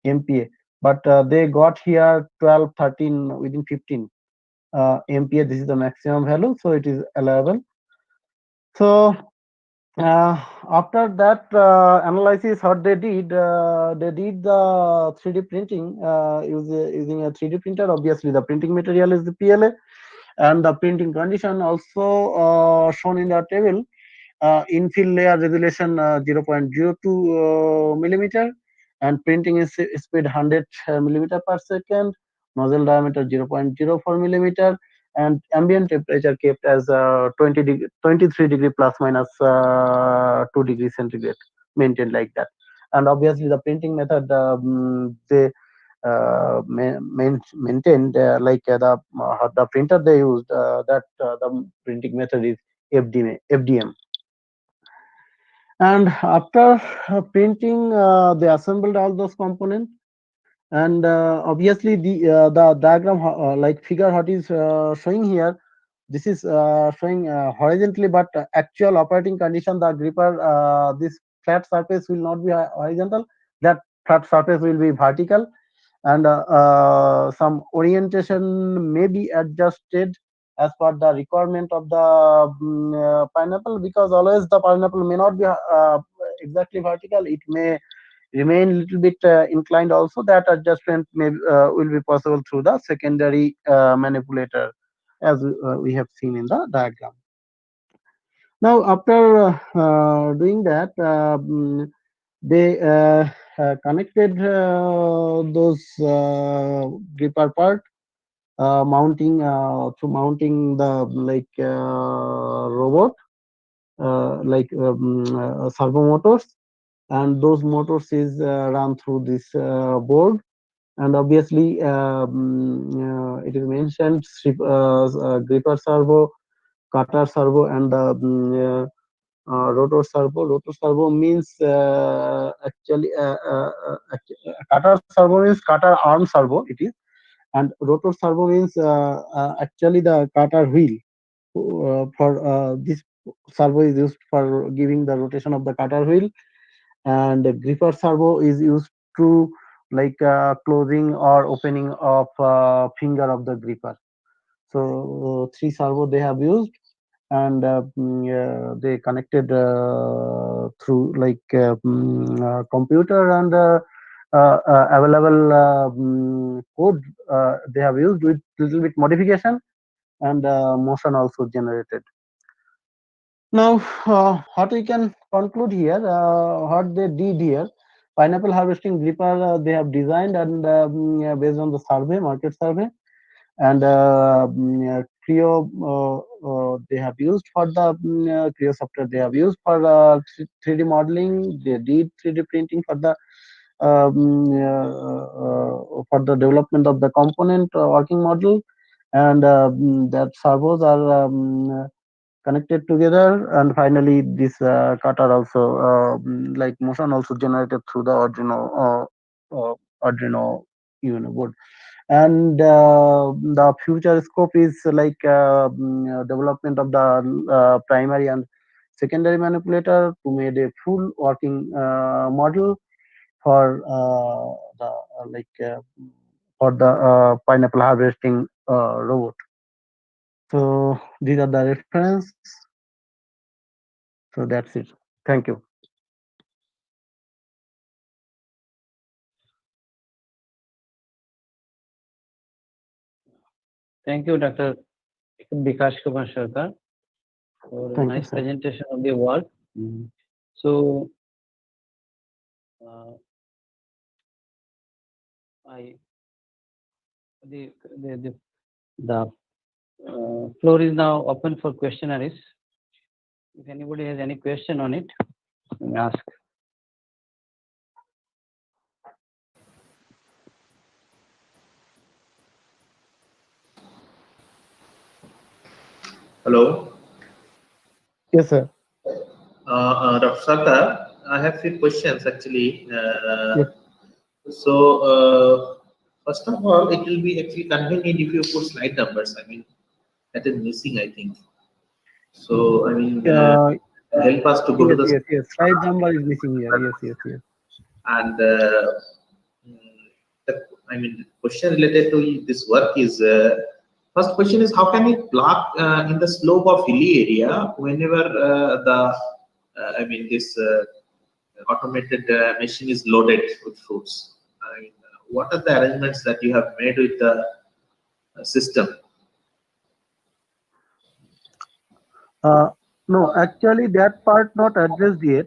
MPa, but they got here 12, 13, within 15 MPa. This is the maximum value, so it is allowable. So after that analysis, what they did the 3D printing using a 3D printer. Obviously, the printing material is the PLA, and the printing condition also shown in the table. Infill layer resolution 0.02 millimeter, and printing is speed 100 millimeter per second. Nozzle diameter 0.04 millimeter, and ambient temperature kept as 23 degree plus minus 2 degrees centigrade, maintained like that. And obviously the printing method, they maintained the printer they used, that the printing method is FDM. And after printing, they assembled all those components. And obviously the diagram, figure what is showing here, this is showing horizontally, but actual operating condition, the gripper, this flat surface will not be horizontal, that flat surface will be vertical, and some orientation may be adjusted as per the requirement of the pineapple, because always the pineapple may not be exactly vertical. It may remain little bit inclined also, that adjustment may will be possible through the secondary manipulator, as we have seen in the diagram. Now, after doing that, they connected those gripper part, mounting through mounting the robot, servo motors, and those motors is run through this board. And obviously, it is mentioned gripper servo, cutter servo, and the rotor servo. Rotor servo means cutter servo means cutter arm servo. It is, and rotor servo means actually the cutter wheel. For this servo is used for giving the rotation of the cutter wheel, and the gripper servo is used to closing or opening of finger of the gripper. So three servo they have used, and they connected through computer and available code they have used with little bit modification, and motion also generated. Now, what we can conclude here, what they did here, pineapple harvesting gripper they have designed, and based on the survey, market survey, and Creo they have used for the Creo software they have used for 3D modeling. They did 3D printing for the development of the component working model, and that servos are connected together, and finally this cutter also motion also generated through the Arduino board. And the future scope is development of the primary and secondary manipulator to make a full working model for the for the pineapple harvesting robot. So these are the reference. So that's it. Thank you. Thank you, Dr. Bikash Kumar Sarkar, for a Thank you, nice sir. presentation of the work. So, I the floor is now open for questionnaires. If anybody has any question on it, you may ask. Hello, Yes, sir. Dr. Sarkar. I have few questions actually. Yes. So, first of all, it will be actually convenient if you put slide numbers. I mean, that is missing, I think. So, I mean, help us to go to the Yes. Slide number is missing here. Yes. and I mean, the question related to this work is first question is how can it block in the slope of hilly area whenever I mean this automated machine is loaded with fruits. I mean, what are the arrangements that you have made with the system? No, actually that part not addressed yet.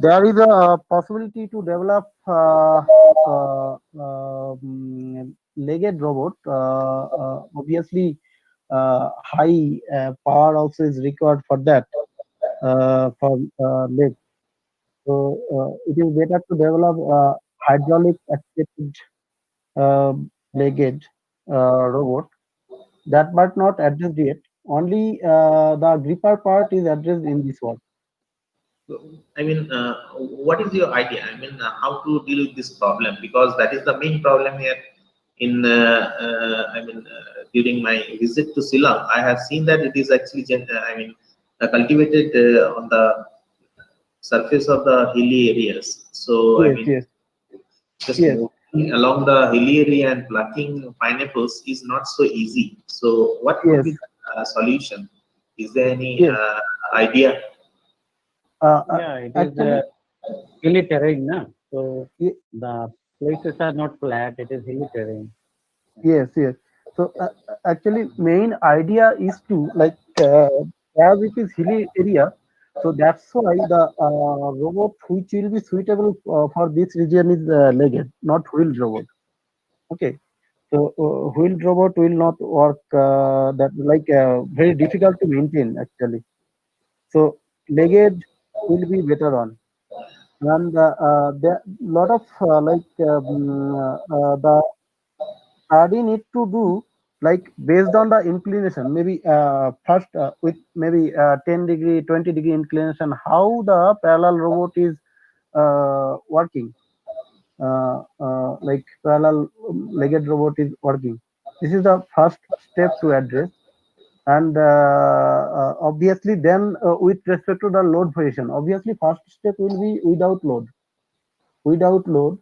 There is a possibility to develop legged robot. Obviously, high power also is required for that for leg. So it is better to develop hydraulic actuated uh, legged robot. That part not addressed yet. Only the gripper part is addressed in this work. I mean, what is your idea? I mean, how to deal with this problem? Because that is the main problem here. During my visit to Ceylon, I have seen that it is actually, cultivated on the surface of the hilly areas. So, I mean, just Yes. moving along the hilly area and plucking pineapples is not so easy. So, what could Yes. be the solution? Is there any Yes. idea? Yeah, it is. Actually, hilly terrain, na? So Ye- the places are not flat, it is hilly terrain. Yes, yes. So actually, main idea is to like as it is hilly area, so that's why the robot which will be suitable for this region is legged, not wheeled robot. Okay. So wheeled robot will not work. That like very difficult to maintain actually. So legged will be better on. And there lot of the study need to do like based on the inclination. Maybe first with maybe 10 degree, 20-degree inclination, how the parallel robot is working. Like parallel legged robot is working. This is the first step to address. And obviously then with respect to the load variation, obviously first step will be without load. Without load,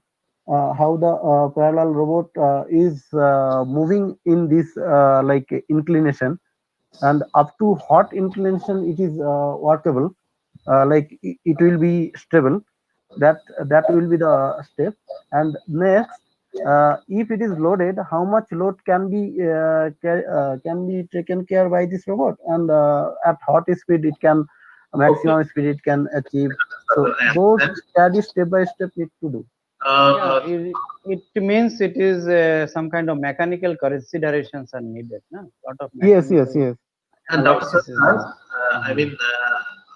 how the parallel robot is moving in this like inclination, and up to hot inclination it is workable, like it will be stable. That will be the step. And next, if it is loaded, how much load can be taken care by this robot, and at hot speed it can Okay, maximum speed it can achieve. So I those understand. study step by step need to do. Yeah, Uh, it means it is some kind of mechanical considerations are needed, na? Lot of Yes, yes, mechanical yes. and Dr. analysis is Sarkar, there. I Mhm. mean,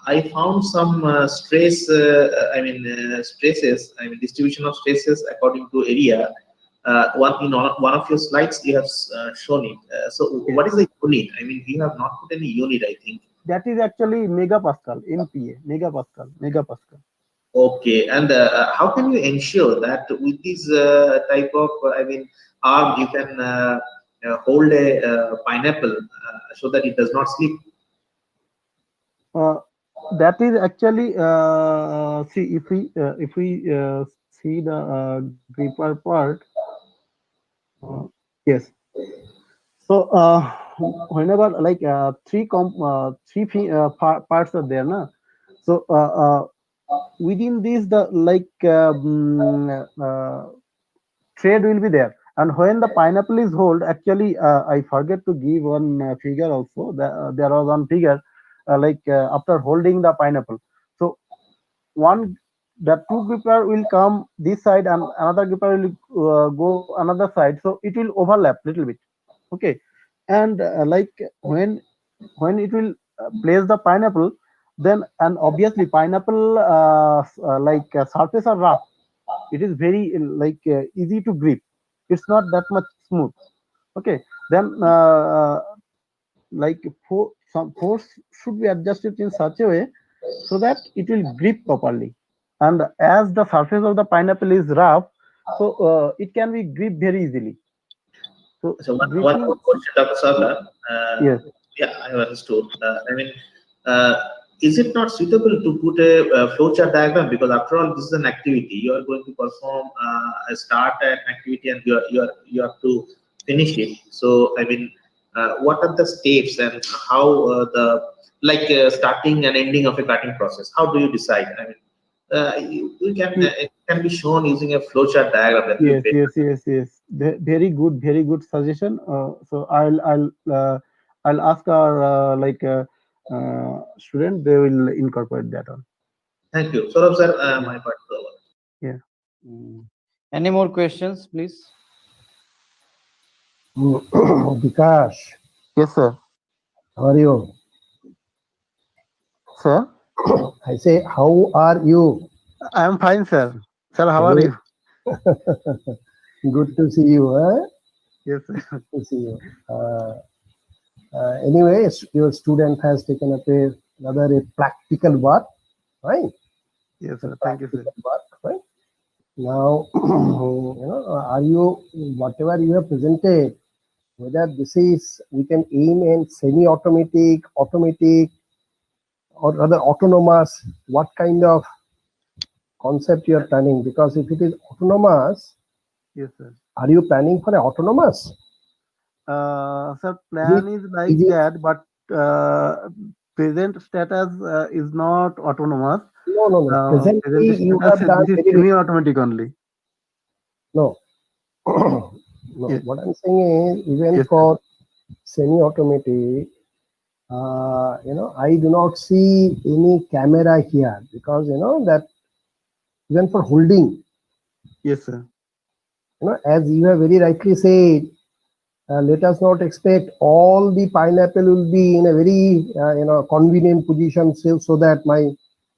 I found some stresses, I mean, distribution of stresses according to area. One of your slides, you have shown it. So, Yes. what is the unit? I mean, you have not put any unit, I think. That is actually megapascal, MPa, megapascal, megapascal. Okay, and how can you ensure that with this type of, arm, you can hold a pineapple so that it does not slip? Uh, that is actually see if we see the gripper part. Yes. So whenever like parts are there, na. So within this the like thread will be there. And when the pineapple is hold, actually I forget to give one figure also. There was one figure after holding the pineapple. So one the two gripper will come this side and another gripper will go another side, so it will overlap little bit. Okay. And like when it will place the pineapple, then and obviously pineapple surface are rough. It is very easy to grip. It's not that much smooth. Okay. Then like some force should be adjusted in such a way so that it will grip properly. And as the surface of the pineapple is rough, so it can be gripped very easily. So So one gripping, more question, Dr. Sarkar. yes. Yeah, I have understood. Uh, is it not suitable to put a flowchart diagram? Because after all, this is an activity. You are going to perform start an activity, and you have to finish it. So what are the steps and how starting and ending of a cutting process? How do you decide? You can it can be shown using a flowchart diagram. That will Yes, be better. yes, yes, yes. Very good suggestion. So I'll ask our student. They will incorporate that on. Thank you. Saurabh sir, Yeah, my part is over. yeah. Mm. Any more questions, please? Vikas, Yes, sir. how are you? Sir, I say, how are you? I am fine, sir. Sir, how are Very you? good to see you. Huh? Yes, sir. To see you. Anyway, your student has taken up another practical work, right? Yes, A sir. Thank you, sir. practical work, right? Now, are you whatever you have presented? Whether this is we can aim in semi-automatic, automatic, or rather autonomous. What kind of concept you are planning? Because if it is autonomous, Yes, sir. are you planning for a autonomous? Sir, Is it plan is like is it that, but present status is not autonomous. No. Presently, presentation you because have done this is very semi-automatic only. no. No. Yes. What I'm saying is, even Yes, sir. for semi-automatic, I do not see any camera here because that even for holding, Yes, sir. as you have very rightly said, let us not expect all the pineapple will be in a very convenient position so that my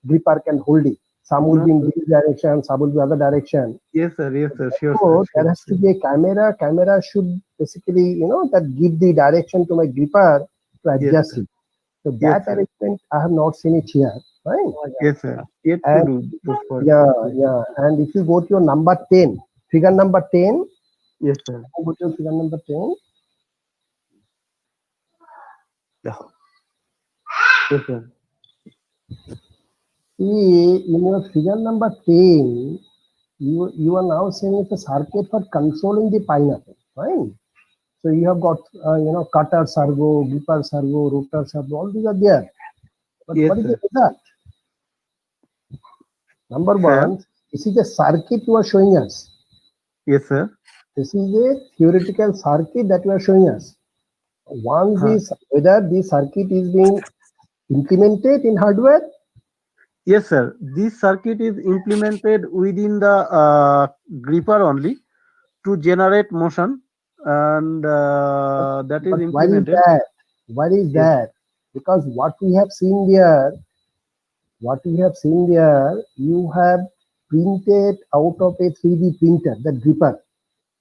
gripper can hold it. Some will No, be in sir. this direction, some will be other direction. Yes, sir. Yes, sir. Sure, sir. So there Sure, has to sure. be a camera. Camera should basically that give the direction to my gripper to Yes, adjust sir. it. So Yes, that sir. arrangement I have not seen it here, right? Yes, sir. Yet to And do those work. yeah. And if you go to your number 10, figure number 10, Yes, sir. go to figure number 10. Yeah. Yes, sir. See, in your figure number 10, you are now saying it's a circuit for controlling the pineapple, right? So you have got cutter servo, gripper servo, rotor servo, all these are there. But Yes, what is the sir. result? Number Sir. one, this is a circuit you are showing us. Yes, sir. This is a theoretical circuit that you are showing us. Once Huh. whether this circuit is being implemented in hardware. Yes, sir. This circuit is implemented within the gripper only to generate motion, and that is But why is implemented. that? Why is Yes. that? Because what we have seen there, you have printed out of a 3D printer, the gripper,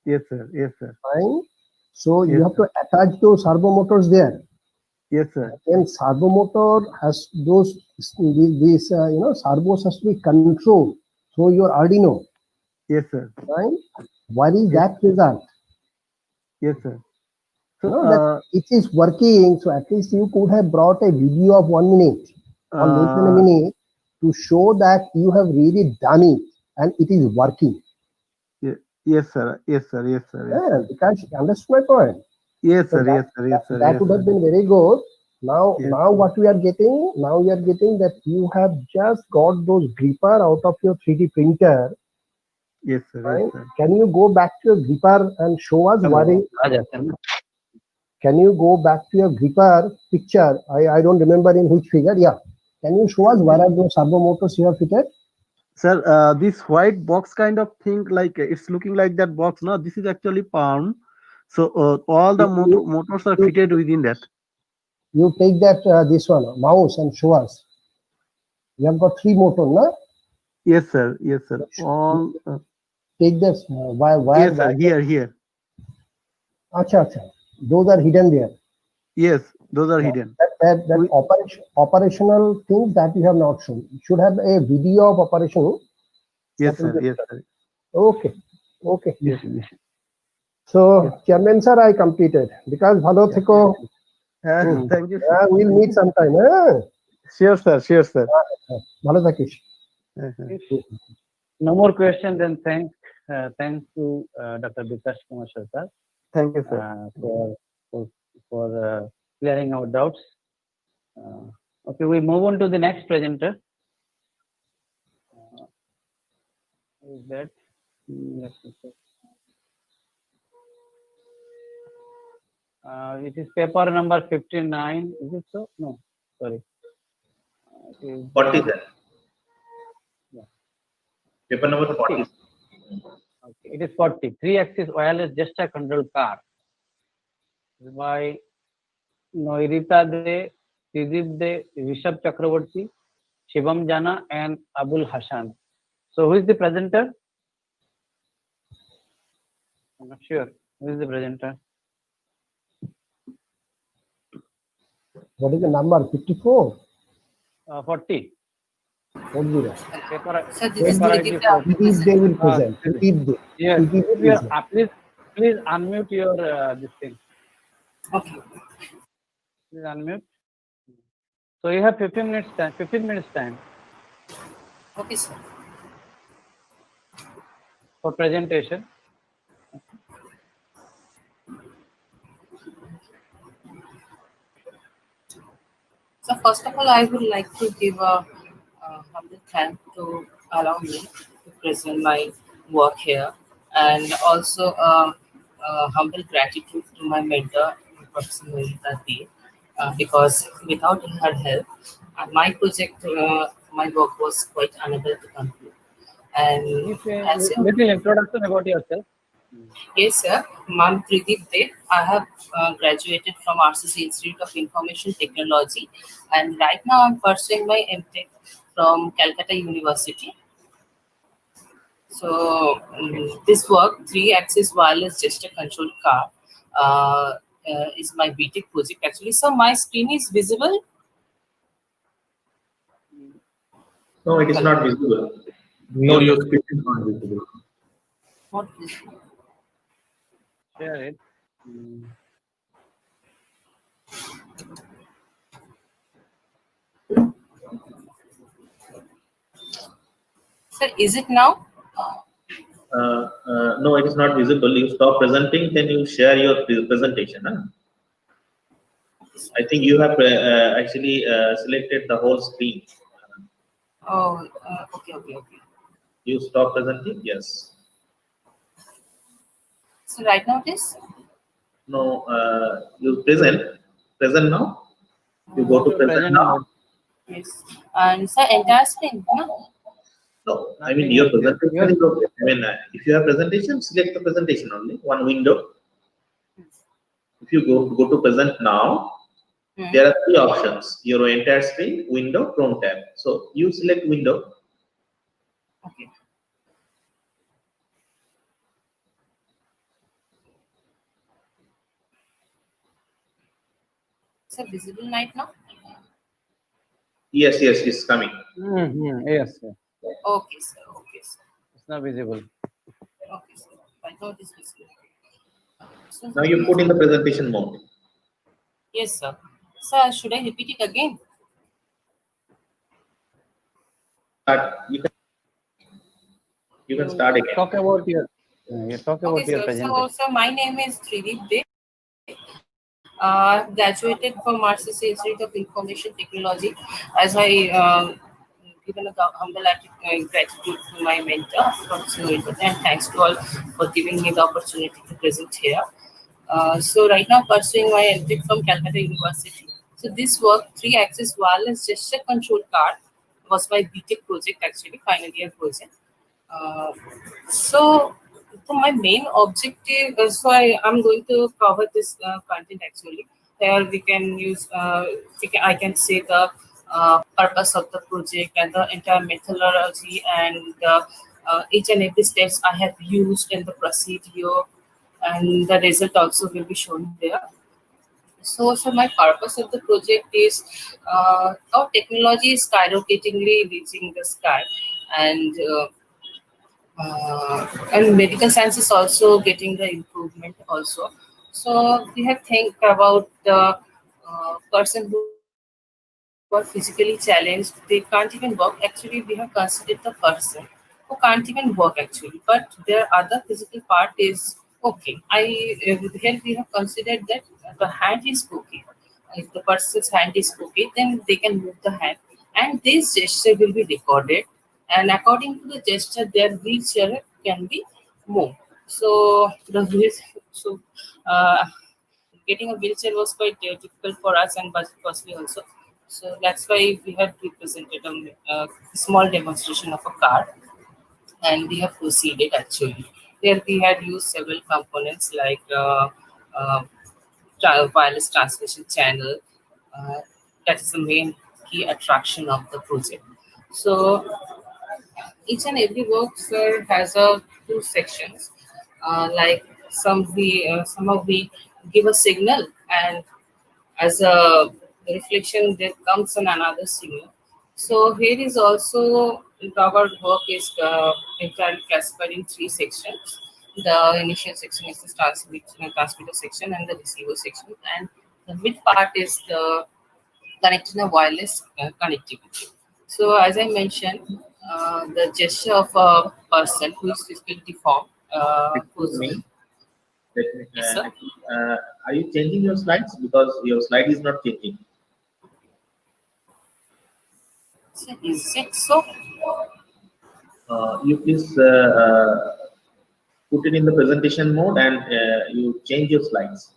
Yes, sir. Yes, sir. right? So you Yes, have sir. to attach those servo motors there. Yes, sir. And servo motor has these servos has to be controlled through your Arduino, Yes, sir. right? What is Yes. that result? Yes, sir. So, That it is working. So at least you could have brought a video of 1 minute or less than a minute to show that you have really done it and it is working. yes, sir. Yes, sir. Yes, sir. Yes, Yeah, sir. because you understand my point. Yes, So sir. Yes, sir. Yes, sir. that Yes, would have sir. been very good. Now, Yes. what we are getting, that you have just got those gripper out of your 3D printer. Yes, sir. Right? Yes, sir. Can you go back to your gripper and show us what is? Can you go back to your gripper picture? I don't remember in which figure. Yeah. Can you show us where are those servo motors you have fitted? Sir, this white box kind of thing, like it's looking like that box. No, this is actually palm. So all the motors are you, fitted within that. you take that this one mouse and show us. You have got 3 motors, no? Yes, sir. Yes, sir. All. Take this. Why? Yes, sir. Here. Acha. Those are hidden there. Yes, those are hidden. That operational things that you have not shown. You should have a video of operation. Yes, sir. Yes, sir. Okay. Yes, yes. So, Yes. Chairman sir, I completed because bhalo theko. Thank you. Yeah, we'll meet sometime. Sure, sir. Sure, sir. Bhalo thakish. No more questions, then thanks to Dr. Bikash Kumar sir Thank you, sir. for clearing our doubts. Okay, we move on to the next presenter. Is that? Let me check. It is paper number 59. Is it so? No, sorry. What is that? Yeah. Paper number 40. Okay, it is 40. 3-axis wireless gesture control car by Noirita De, Tizib De, Rishabh Chakravarti, Shivam Jana, and Abul Hassan. So, who is the presenter? I'm not sure. Who is the presenter? What is the number? 54? 40. 40. Paper, Sir, this is paper ID Nikita. 40. Repeat they will present. Repeat they. Yes. Repeat If you present. are, please unmute your this thing. Okay. Please unmute. So you have 15 minutes time. 15 minutes time Okay, sir. for presentation. So first of all, I would like to give a humble time to allow me to present my work here, and also humble gratitude to my mentor, Professor Marita Day, because without her help, my project, my work was quite unable to complete. And If a as little introduction about yourself. yes, sir. Ma'am Pradeep De. I have graduated from RCC Institute of Information Technology, and right now I'm pursuing my MTech from Calcutta University. So this work, three-axis wireless gesture control car, is my BTech project actually. So my screen is visible. No, it is not visible. No, your screen is not visible. Not visible. Share it. Sir, is it now? No, it is not visible. You stop presenting, then you share your presentation. Huh? I think you have actually selected the whole screen. Oh, okay. You stop presenting? Yes. So right now it is. No, you present now. You go to present Present now. mode. Yes. And sir, entire screen. No? No, I mean Nothing your is there. presentation is okay. I mean, if you have presentation, select the presentation only, one window. If you go to present now, there are three options: your entire screen, window, Chrome tab. So you select window. Okay. Sir, visible right now? Yes, it's coming. Yes, sir. Okay, sir. Okay, sir. It's not visible. Okay, sir. I thought this was good. So, Now you put in the presentation mode. yes, sir. Sir, should I repeat it again? Start. You can start again. Talk about your. Talk about Okay, your sir. presentation. So my name is Trideep De. Graduated from RCC Institute of Information Technology. As I given a humble gratitude to my mentor, Professor Marita, and thanks to all for giving me the opportunity to present here. So right now pursuing my MTech from Calcutta University. So this work, three-axis wireless gesture control card, was my BTech project actually, final year project. Uh, so, so my main objective, I'm going to cover this content actually. Here we can use, I can say the purpose of the project and the entire methodology and each and every steps I have used in the procedure, and the result also will be shown there. So my purpose of the project is our technology is skyrocketingly reaching the sky, and medical science is also getting the improvement also. So we have think about the person who are physically challenged, they can't even work. Actually, we have considered the person who can't even work actually, but their other physical part is okay. Here we have considered that the hand is okay. If the person's hand is okay, then they can move the hand, and this gesture will be recorded, and according to the gesture their wheelchair can be moved. So the so uh, getting a wheelchair was quite difficult for us and but costly also. So that's why we have represented a small demonstration of a car, and we have proceeded actually. There we had used several components like uh, wireless transmission channel. Uh, that is the main key attraction of the project. So each and every workflow has a two sections. Like some of we give a signal, and as a reflection there comes an another signal. So here is also our work is entirely classified in three sections. The initial section is the transmitter section and the receiver section, and the mid part is the connecting a wireless connectivity. So as I mentioned, the gesture of a person who is physically deformed, Excuse who's me. Let me, yes, sir. are you changing your slides? Because your slide is not changing. So is it so? You please put it in the presentation mode and you change your slides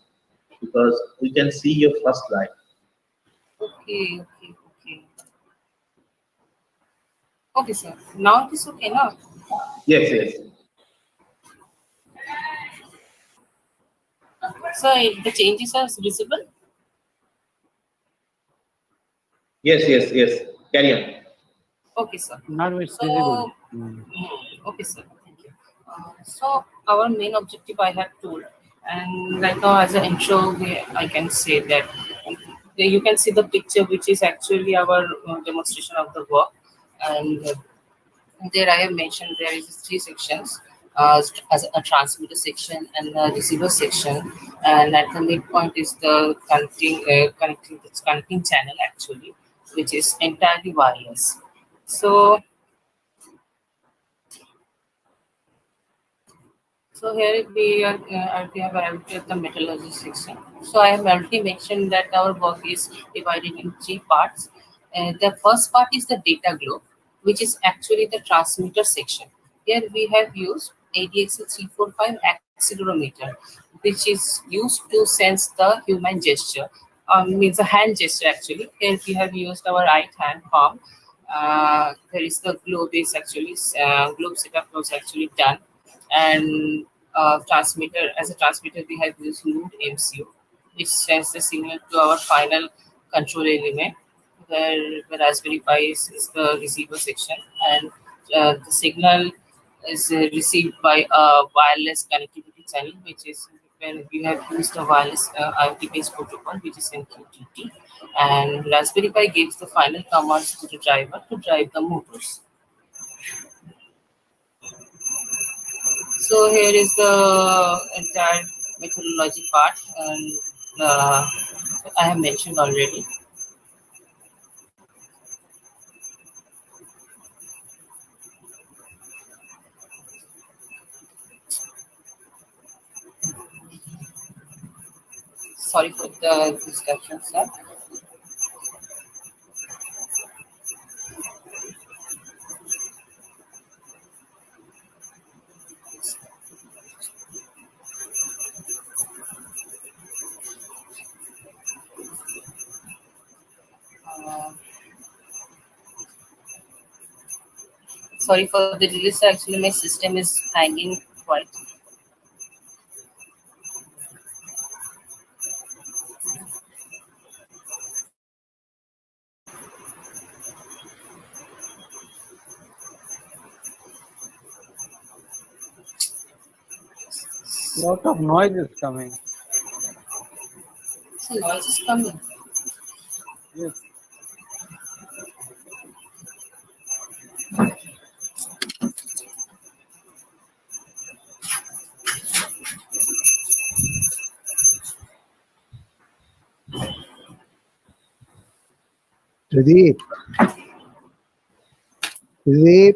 because we can see your first slide. Okay, okay, okay. Okay, sir. Now it is okay, now. Yes, yes, So the changes are visible. yes, yes, yes. Carry on. Okay, sir. Now it's visible. So, okay, sir. Thank you. So, our main objective I have told, and right now as an intro, I can say that you can see the picture, which is actually our demonstration of the work, and there I have mentioned there is three sections. As a transmitter section and a receiver section, and at the midpoint is the connecting channel actually, which is entirely wireless. So So here we have arrived at the metallurgy section. So I have already mentioned that our work is divided in three parts. The first part is the data globe, which is actually the transmitter section. Here we have used ADXL345 accelerometer, which is used to sense the human gesture, means a hand gesture actually. Here we have used our right hand palm. There is the globe is actually globe setup was actually done, and transmitter as a transmitter we have used node MCU, which sends the signal to our final control element, where the Raspberry Pi is the receiver section, and the signal is received by a wireless connectivity channel, which is when we have used a wireless IoT based protocol, which is MQTT, and Raspberry Pi gives the final commands to the driver to drive the motors. So here is the entire methodology part, and I have mentioned already. Sorry for the distraction, sir. Uh, Sorry for the delay, sir. Actually, my system is hanging quite. Lot of noise is coming. So noise is coming. Yes. Pradeep, Pradeep,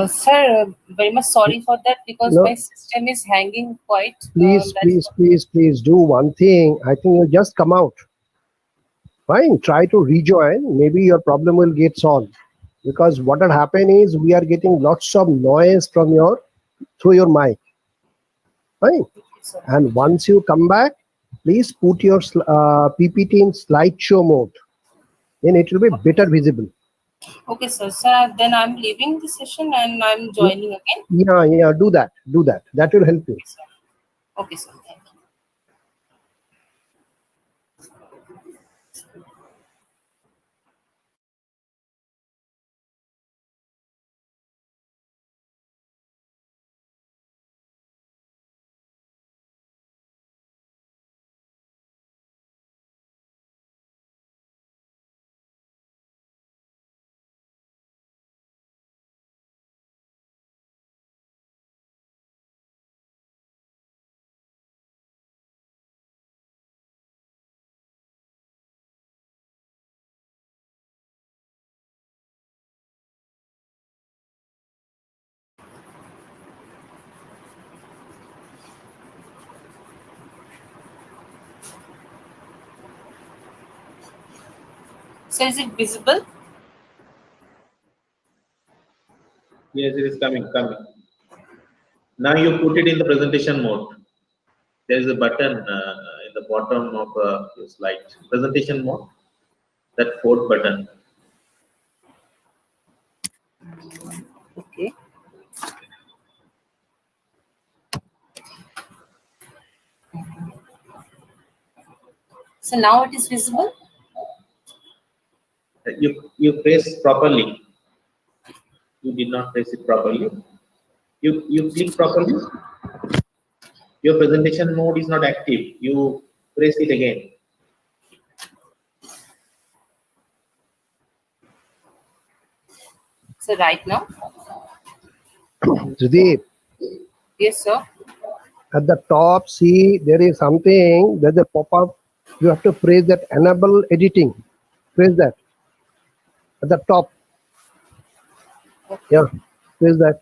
Sir, very much sorry for that because no, my system is hanging quite. please, please, please, please do one thing. I think you just come out. Fine, try to rejoin. Maybe your problem will get solved. Because what had happened is we are getting lots of noise from your through your mic. Fine. And once you come back, please put your PPT in slideshow mode. Then it will be better visible. Okay, sir. Sir, then I'm leaving the session and I'm joining again. Yeah, yeah, do that. Do that. That will help you. Okay, sir. Thank you. So is it visible? Yes, it is coming. Now you put it in the presentation mode. There is a button in the bottom of your slide. Presentation mode. That fourth button. Okay. So now it is visible. You press properly. You did not press it properly. You click properly. Your presentation mode is not active. You press it again. So right now, Sudeep, yes, sir. at the top, see, there is something, there's a pop-up. You have to press that enable editing. Press that at the top. Yeah, press that.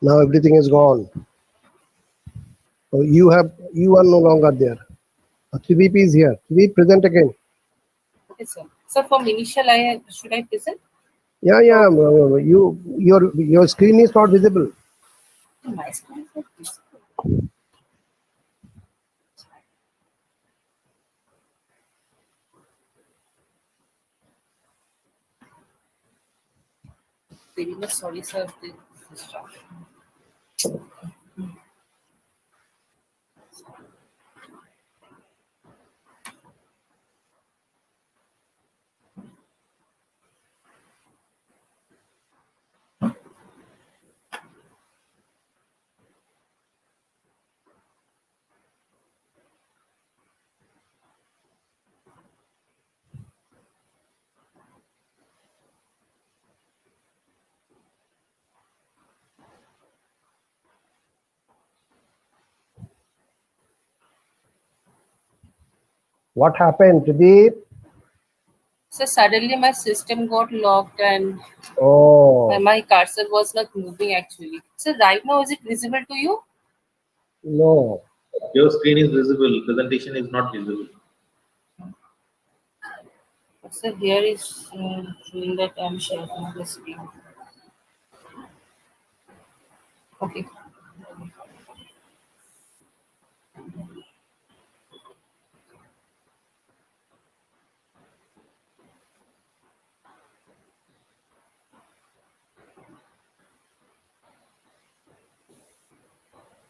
Now everything is gone. So you are no longer there. Sudeep is here. Sudeep, present again. Okay, sir. So from initial, should I present? Yeah. Your screen is not visible. My screen is not visible. Very much sorry, sir. This distraction. What happened, Sudeep? So suddenly my system got locked and Oh, my cursor was not moving actually. So right now, is it visible to you? no. Your screen is visible. Presentation is not visible. So here is showing that I'm sharing the screen. Okay.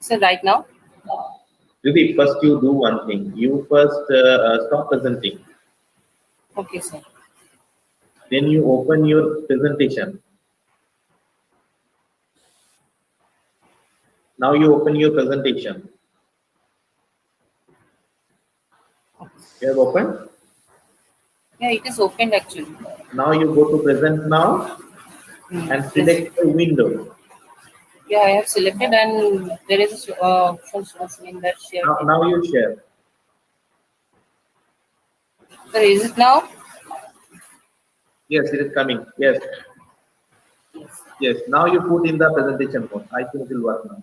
So right now, Riddhi, first you do one thing. You first stop presenting. okay, sir. Then you open your presentation. Now you open your presentation. You have opened. Yeah, it is opened actually. Now you go to present now and Yes. select the window. Yeah, I have selected and there is option showing that share. Now you share. So is it now? Yes, it is coming. Yes. Yes. Now you put in the presentation mode. I think it will work now.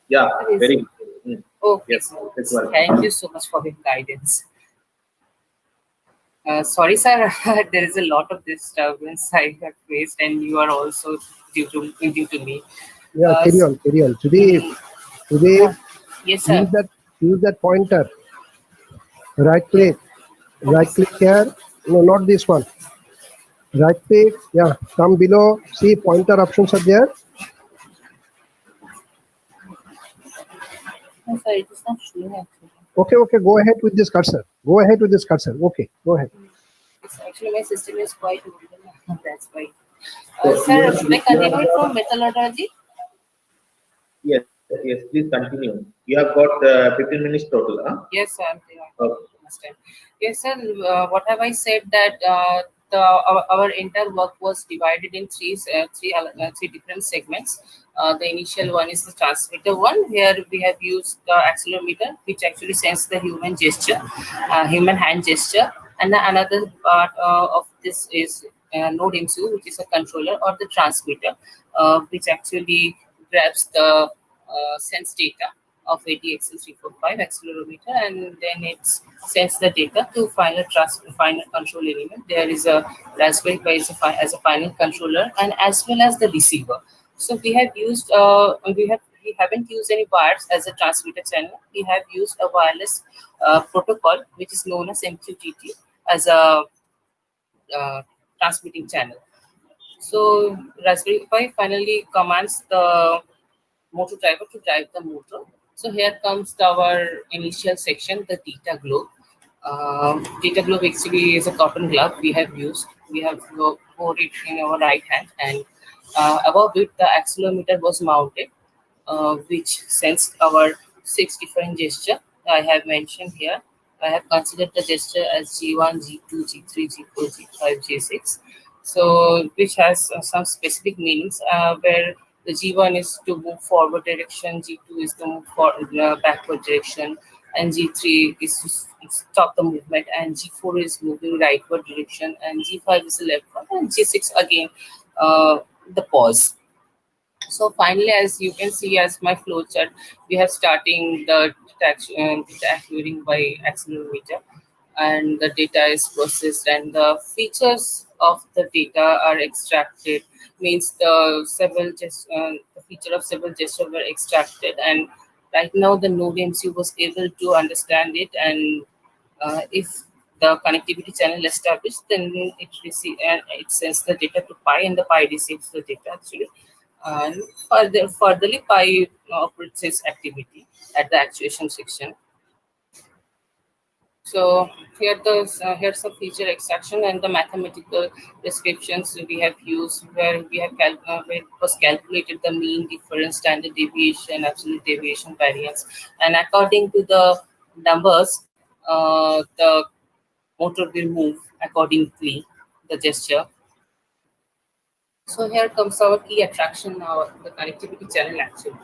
Yeah, Is very it? good. Okay, Yes, sir. it's working. Thank you so much for your guidance. Sorry, sir. There is a lot of disturbance I have faced, and you are also due to me. Yeah, carry on. Sudeep, Yes, sir. use that pointer. Right click here. No, not this one. Right click. Yeah, come below. See pointer options are there. No, sir, it is not showing actually. Okay. Go ahead with this cursor. Okay, go ahead. It's actually, my system is quite old. That's why. So Sir, should I continue from methodology? Yes, please continue. You have got 15 minutes total, huh? Yes, sir. Okay. Understand. Yes, sir. What have I said that our entire work was divided in three different segments. The initial one is the transmitter one, where we have used the accelerometer, which actually sends the human hand gesture, and the another part of this is node MCU, which is a controller or the transmitter, which actually grabs the sense data of ATXL345 accelerometer, and then it sends the data to final control element. There is a Raspberry Pi as a final controller and as well as the receiver. So we have used we haven't used any wires as a transmitter channel. We have used a wireless protocol which is known as MQTT as a transmitting channel. So Raspberry Pi finally commands the motor driver to drive the motor. So here comes our initial section, the data globe. Data globe actually is a cotton glove we have used. We have wore it in our right hand, and above it the accelerometer was mounted, which sends our 6 different gesture I have mentioned here. I have considered the gesture as G1, G2, G3, G4, G5, G6. So which has some specific meanings where the G1 is to move forward direction, G2 is to move backward direction, and G3 is to stop the movement, and G4 is moving rightward direction, and G5 is the left one, and G6 again the pause. So finally, as you can see as my flow chart, we have starting the activating by accelerometer, and the data is processed and the features of the data are extracted. Means the feature of several gestures were extracted, and right now the node MCU was able to understand it, and if the connectivity channel established, then it sends the data to Pi, and the Pi receives the data actually. And furtherly, Pi operates its activity at the actuation section. So here's some feature extraction and the mathematical descriptions we have used, where we have where it was calculated the mean difference, standard deviation, absolute deviation, variance, and according to the numbers, the motor will move accordingly the gesture. So here comes our key attraction now, the connectivity channel actually,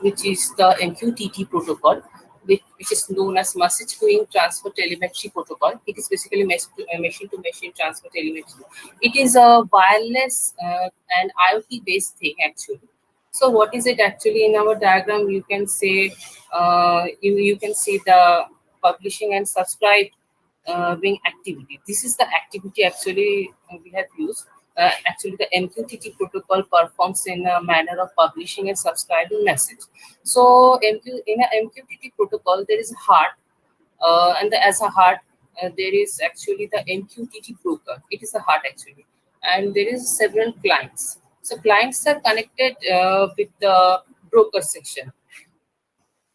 which is the MQTT protocol, which is known as Message Queuing Transfer Telemetry Protocol. It is basically machine-to-machine transfer telemetry. It is a wireless and IoT-based thing actually. So what is it actually? In our diagram, you can say you can see the publishing and subscribe activity. This is the activity actually we have used. Actually, the MQTT protocol performs in a manner of publishing and subscribing message. So, in a MQTT protocol, there is a heart, and as a heart, there is actually the MQTT broker. It is a heart actually, and there is several clients. So, clients are connected with the broker section.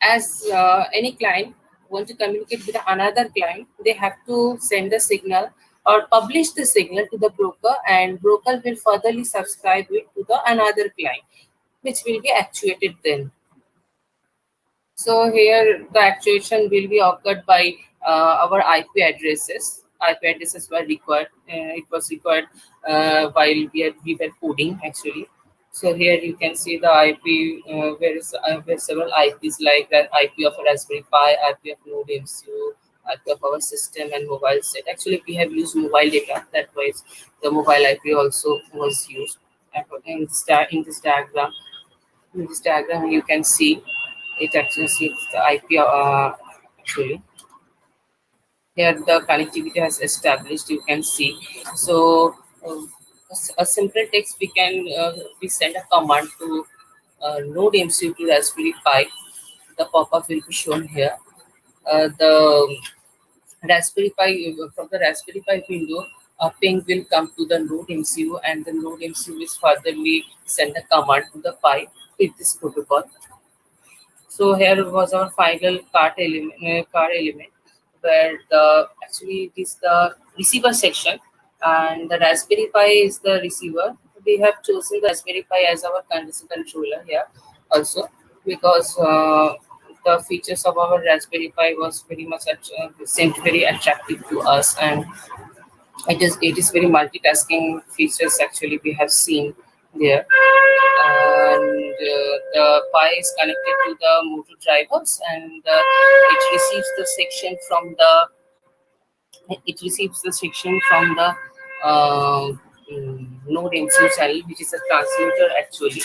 As any client want to communicate with another client, they have to send a signal or publish the signal to the broker, and broker will furtherly subscribe it to the another client, which will be actuated then. So here the actuation will be occurred by our IP addresses. IP addresses were required. It was required while we were coding actually. So here you can see the IP, where several IPs like the IP of a Raspberry Pi, IP of Node MCU, IP of our system, and mobile set. Actually, we have used mobile data. That was the mobile IP also was used. In this diagram, you can see it actually sees the IP actually. Here the connectivity has established, you can see. So a simple text we send a command to node MCU to Raspberry Pi. The pop-up will be shown here. The Raspberry Pi from the Raspberry Pi window, a ping will come to the node MCU, and the node MCU will furtherly send a command to the Pi with this protocol. So here was our final card element, where actually it is the receiver section, and the Raspberry Pi is the receiver. We have chosen the Raspberry Pi as our controller here also, because the features of our Raspberry Pi was very much seemed very attractive to us, and it is very multitasking features actually we have seen there. And the Pi is connected to the motor drivers, and it receives the section from the node MCU channel, which is a transmitter actually.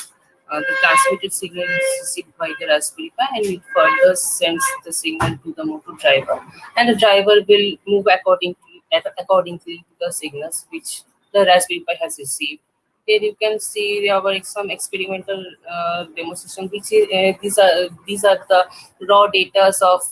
The transmitted signal is received by the Raspberry Pi and it further sends the signal to the motor driver, and the driver will move accordingly to the signals which the Raspberry Pi has received. Here you can see our some experimental demonstration, which is these are the raw data of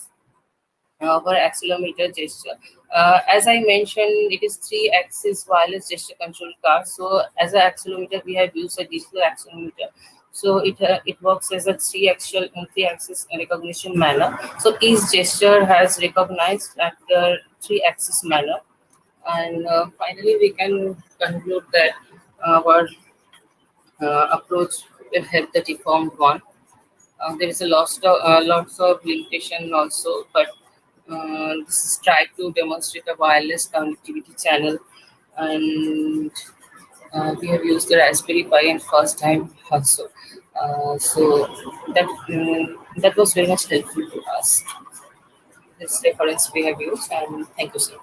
for accelerometer gesture. As I mentioned, it is 3-axis wireless gesture control car. So as an accelerometer, we have used a digital accelerometer. So it works as a three-axis recognition manner. So each gesture has recognized at the 3-axis manner. And finally, we can conclude that our approach will help the deformed one. There is a lots of limitation also, but this is try to demonstrate a wireless connectivity channel, and we have used the Raspberry Pi in first time also. So that was very much helpful to us. This reference we have used, and thank you, sir.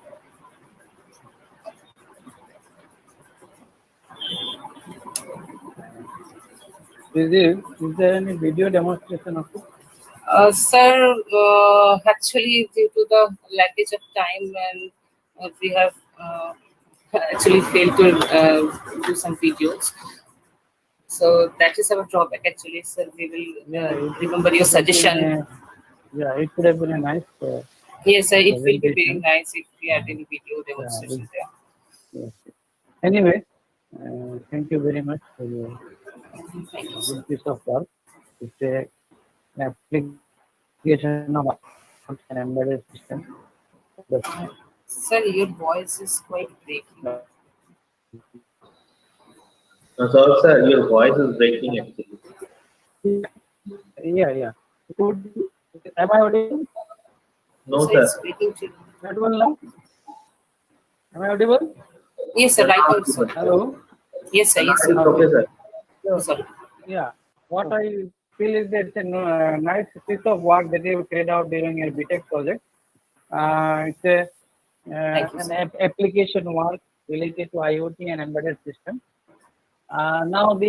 Is there any video demonstration of it? Sir, actually, due to the lackage of time, and we have actually failed to do some videos. So that is our drawback, actually. Sir, we will remember your suggestion. Yeah, it could have been a nice. Yes, sir, it will be very presentation. nice if we had any video demonstration there. Yes. Anyway, thank you very much for your Thank you, sir. good piece of work. It's an application of an embedded system. Sir, your voice is quite breaking. So, sir, your voice is breaking actually. Yeah. Am I audible? No, Sir, it's sir. breaking too. Audible now? Am I audible? Yes, sir, right now, sir. Hello? Yes, sir, yes, It's sir. okay, sir. Sorry. Yeah. What I feel is that it's a nice piece of work that you carried out during your BTech project. It's Thank you, an sir. application work related to IoT and embedded system. Now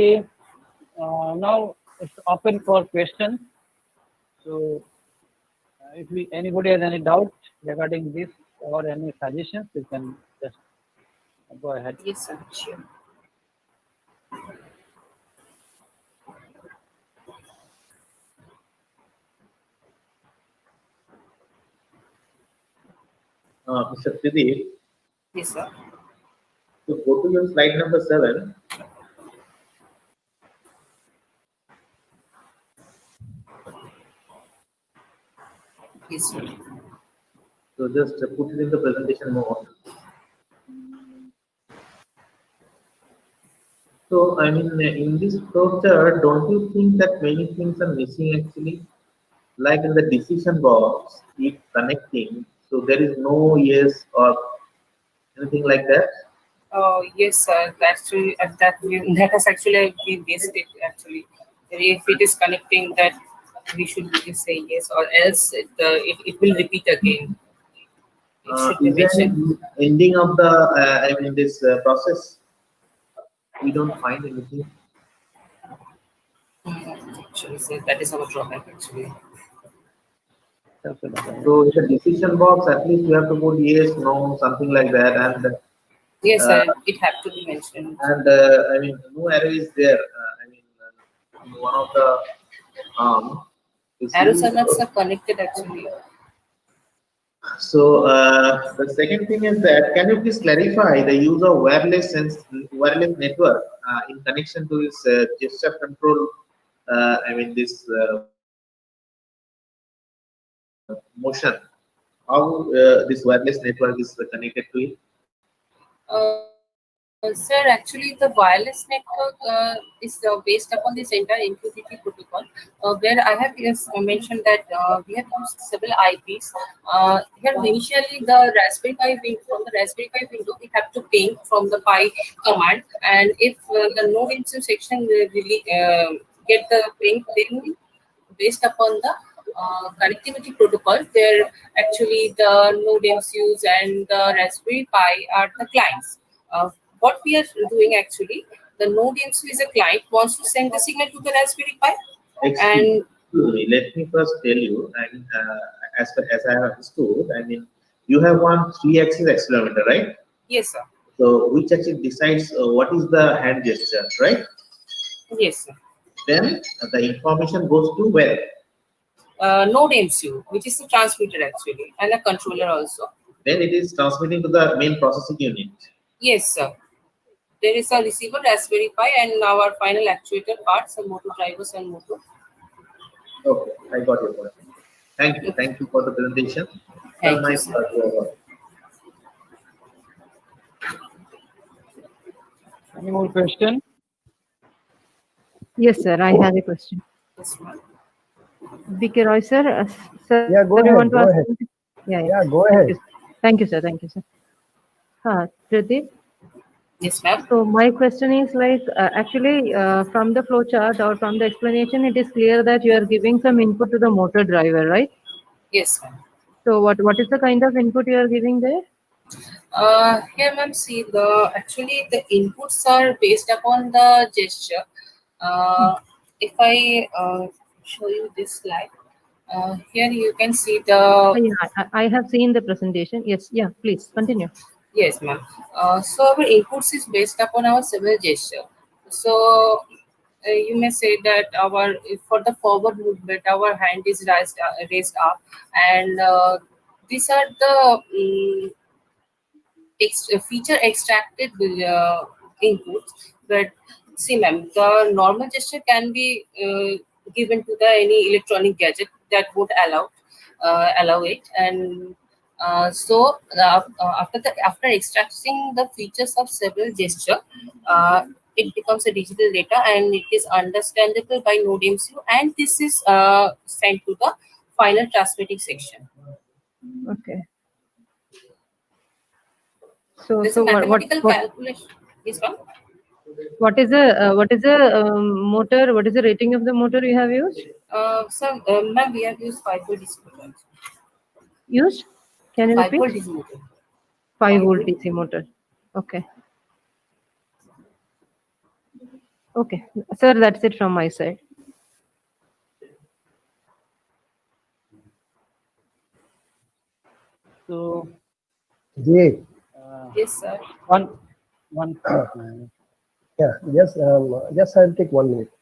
it's open for questions. So if anybody has any doubt regarding this or any suggestions, you can just go ahead. Yes, sir, sure. Mr. Pradeep, Yes, sir. to go to your slide number 7. Yes, sir. So just put it in the presentation mode. So I mean, in this flowchart, don't you think that many things are missing actually? Like in the decision box, if connecting, so there is no yes or anything like that. Yes, sir. Actually, that has actually been wasted. Actually, if it is connecting, that we should really say yes, or else it will repeat again. It should be Is there mentioned. any ending of the I mean this process? We don't find anything. Actually, sir, that is our drawback. Actually, So in the decision box, at least you have to put yes, no, something like that, yes, uh, sir. It have to be mentioned. and I mean no arrow is there. I mean in one of the you Arrows see, are not so connected actually. so the second thing is that can you please clarify the use of wireless network in connection to this gesture control? I mean this motion. How this wireless network is connected to it? Sir, actually, the wireless network is based upon this entire MQTT protocol, where I have mentioned that we have used several IPs. Here, initially, the Raspberry Pi from the Raspberry Pi window, we have to ping from the Pi command, and if the node MCU section really get the ping, then based upon the connectivity protocol, where actually the node MCUs and the Raspberry Pi are the clients. what we are doing actually, the node MC is a client wants to send the signal to the Raspberry Pi, and Excuse me, let me first tell you, and as far as I have understood, I mean, you have one 3-axis accelerometer, right? yes, sir. So which axis decides what is the hand gesture, right? Yes, sir. Then the information goes to where? Node MCU, which is the transmitter actually, and a controller also. Then it is transmitting to the main processing unit. Yes, sir. There is a receiver Raspberry Pi and our final actuator parts, and motor drivers and motor. Okay, I got your point. Thank you for the presentation. Thank My you, sir. Any more question? Yes, sir. I have a question. Yes, ma'am. BK Roy, sir. Sir, Yeah, go you ahead, want to go ask ahead. something? Yeah. Yeah, go Thank ahead. you. Thank you, sir. Thank you, sir. Pradeep. Yes, ma'am. So my question is like, actually, from the flow chart or from the explanation, it is clear that you are giving some input to the motor driver, right? Yes, ma'am. So what is the kind of input you are giving there? Here, ma'am, see actually the inputs are based upon the gesture. If I show you this slide, here you can see the Yeah, I have seen the presentation. Yes, yeah, please continue. yes, ma'am. So our inputs is based upon our several gesture. So you may say that our for the forward movement, our hand is raised up, and these are the feature extracted inputs. But see, ma'am, the normal gesture can be given to the any electronic gadget that would allow it, and after extracting the features of several gesture, it becomes a digital data and it is understandable by node MCU, and this is sent to the final transmitting section. Okay. So There's so a mathematical calculation. Yes, ma'am. what is the motor? What is the rating of the motor you have used? Ma'am, we have used 5-volt DC motor. Used? Can you 5-volt repeat? DC motor. 5-volt DC motor. Okay. Okay, sir, that's it from my side. So, Jay, Yes, sir. one. yeah, yes, I'll take 1 minute.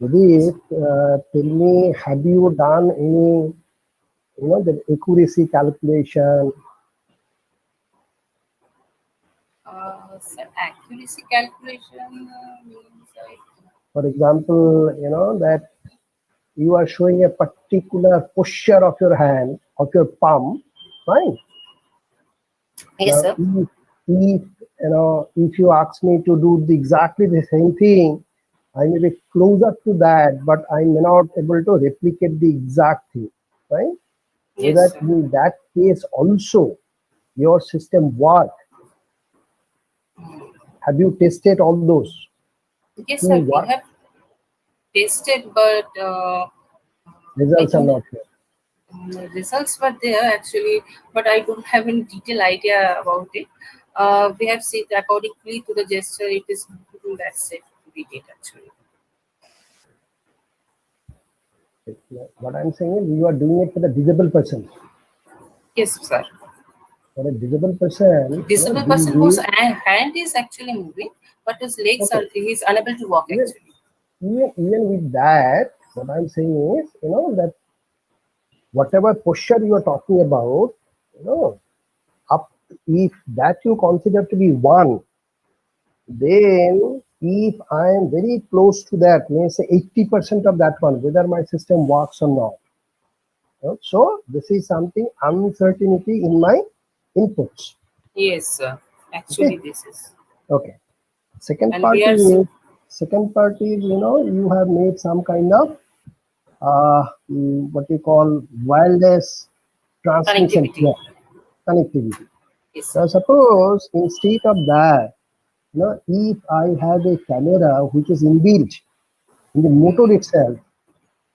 Maybe tell me, have you done any, the accuracy calculation? Sir, accuracy calculation means For example, that you are showing a particular posture of your hand, of your palm, right? yes, Now, sir. if you ask me to do exactly the same thing, I may be closer to that, but I may not able to replicate the exact thing, right? So Yes, that sir. in that case also, your system work. Have you tested all those? Yes, To sir. We what have tested, but results are not here? results were there actually, but I don't have any detailed idea about it. We have seen accordingly to the gesture, it is that's it. We did actually. What I'm saying is you are doing it for the disabled person. Yes, sir. For a disabled person, Disabled person whose hand is actually moving, but his legs Okay. he's unable to walk Even- actually. even with that, what I'm saying is, that whatever posture you are talking about, if that you consider to be one, then if I am very close to that, may say 80% of that one, whether my system works or not. So this is something uncertainty in my inputs. Yes, sir. Actually, this is. Okay. Second And part we are is you have made some kind of what you call wireless transmission connectivity. connectivity. Yes, So sir. suppose instead of that, if I have a camera which is inbuilt in the motor itself,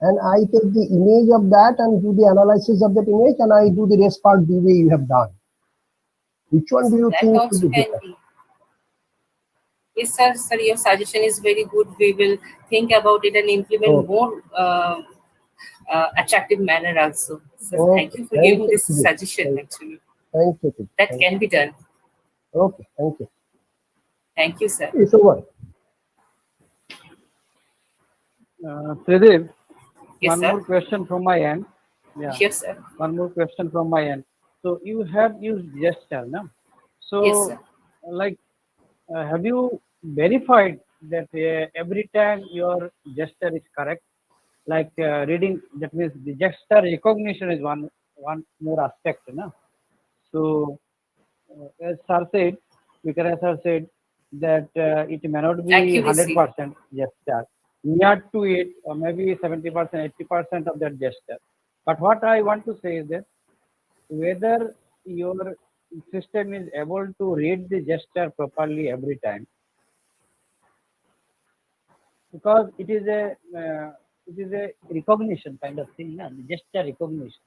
and I take the image of that and do the analysis of that image, and I do the rest part the way you have done. Which one do you That think also will be can better? be. Yes, sir. Sir, your suggestion is very good. We will think about it and implement Okay. more attractive manner also. So thank Okay. you for Thank giving you. this suggestion. Actually, Thank you. that Thank you. can be done. Okay. Thank you. Thank you, sir. It's over. Tridib, Yes, one sir. more question from my end. Yeah, Yes, sir. one more question from my end. So you have used gesture, no? Yes, So, sir. like, have you verified that every time your gesture is correct? Like reading, that means the gesture recognition is one more aspect, no? So, as sir said, Vikrant sir said that it may not be Accuracy. 100% gesture, near to it, or maybe 70%, 80% of that gesture. But what I want to say is that whether your system is able to read the gesture properly every time, because it is a recognition kind of thing, na? Gesture recognition.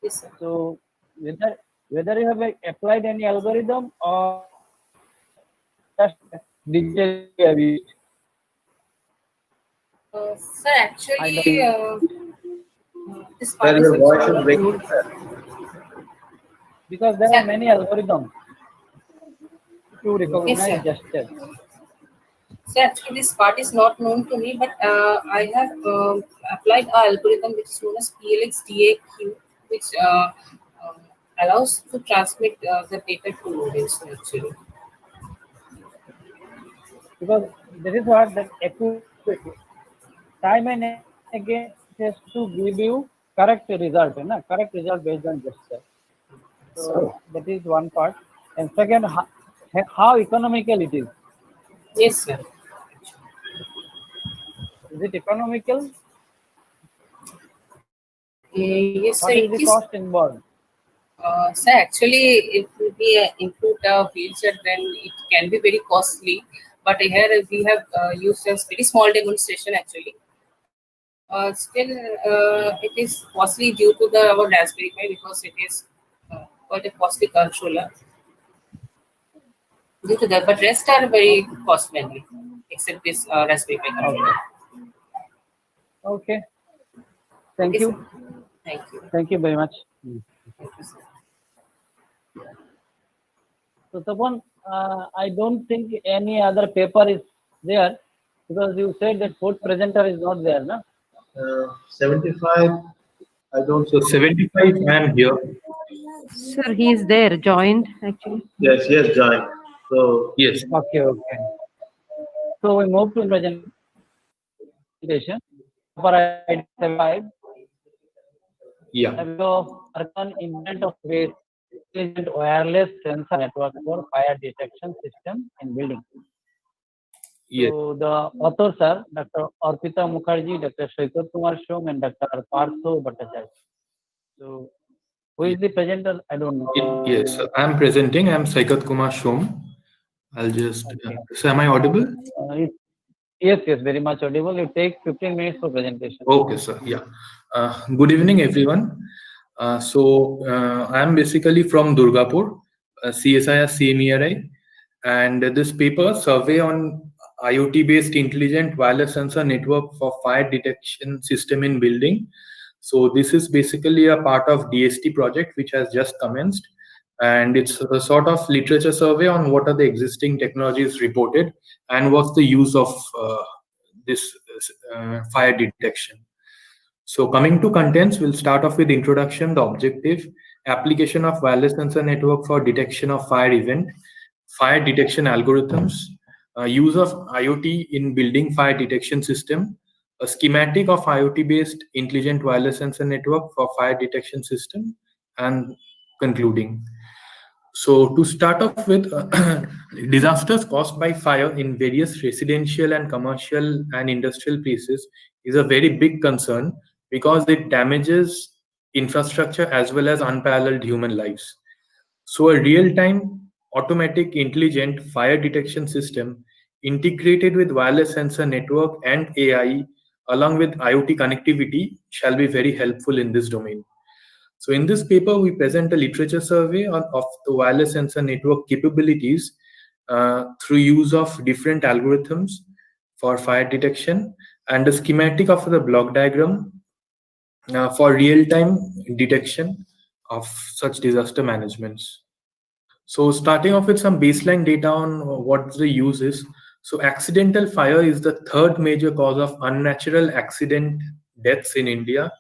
Yes, sir. So whether you have applied any algorithm or just digitally you have used, Sir, I actually, don't. this Sir, part is your voice actually is not breaking, known. sir. Because there are Sir, many algorithms to yes, recognize sir. gestures. So actually, this part is not known to me, but I have applied a algorithm which is known as PLX-DAQ, which um, allows to transmit the data to audience actually. Because this is what that accuracy, time and again it has to give you correct result, na? Correct result based on gesture. So So, that is one part. And second, how economical it is. Yes, sir. Is it economical? Yes, sir. What It is the is. cost involved? Sir, actually, it will be include a wheelchair, then it can be very costly. But here we have used a very small demonstration actually. Still, it is costly due to the our Raspberry Pi because it is quite a costly controller due to that. But rest are very cost friendly, except this Raspberry Pi controller. Okay. Okay. Thank Okay, sir. you. Thank you. Thank you very much. Thank you, sir. So Tapan, I don't think any other paper is there because you said that fourth presenter is not there, no? 75, I don't. So 75, I am here. Sir, he is there, joined actually. Yes, yes, join. So, yes. Okay, okay. So we move to presentation. Paper ID 75. Yeah. Review of Arkan implement of intelligent wireless sensor network for fire detection system in building. Yes. So the authors are Dr. Arpita Mukherjee, Dr. Shaikat Kumar Shom, and Dr. Partho Bhattacharya. So who is the presenter? I don't know. Yes, I'm presenting. I'm Saikat Kumar Shom. I'll just. Okay. So, am I audible? Yes, yes, very much audible. You take 15 minutes for presentation. Okay, sir. Yeah. Good evening, everyone. I'm basically from Durgapur, CSIR CMERI, and this paper, Survey on IoT-based intelligent wireless sensor network for fire detection system in building. So this is basically a part of DST project, which has just commenced. And it's a sort of literature survey on what are the existing technologies reported and what's the use of this fire detection. So coming to contents, we'll start off with introduction, the objective, application of wireless sensor network for detection of fire event, fire detection algorithms, use of IoT in building fire detection system, a schematic of IoT-based intelligent wireless sensor network for fire detection system, and concluding. So to start off with, disasters caused by fire in various residential and commercial and industrial places is a very big concern because it damages infrastructure as well as unparalleled human lives. So a real-time automatic intelligent fire detection system integrated with wireless sensor network and AI along with IoT connectivity shall be very helpful in this domain. So in this paper, we present a literature survey of the wireless sensor network capabilities through use of different algorithms for fire detection and a schematic of the block diagram for real-time detection of such disaster managements. So starting off with some baseline data on what the use is. So accidental fire is the third major cause of unnatural accident deaths in India.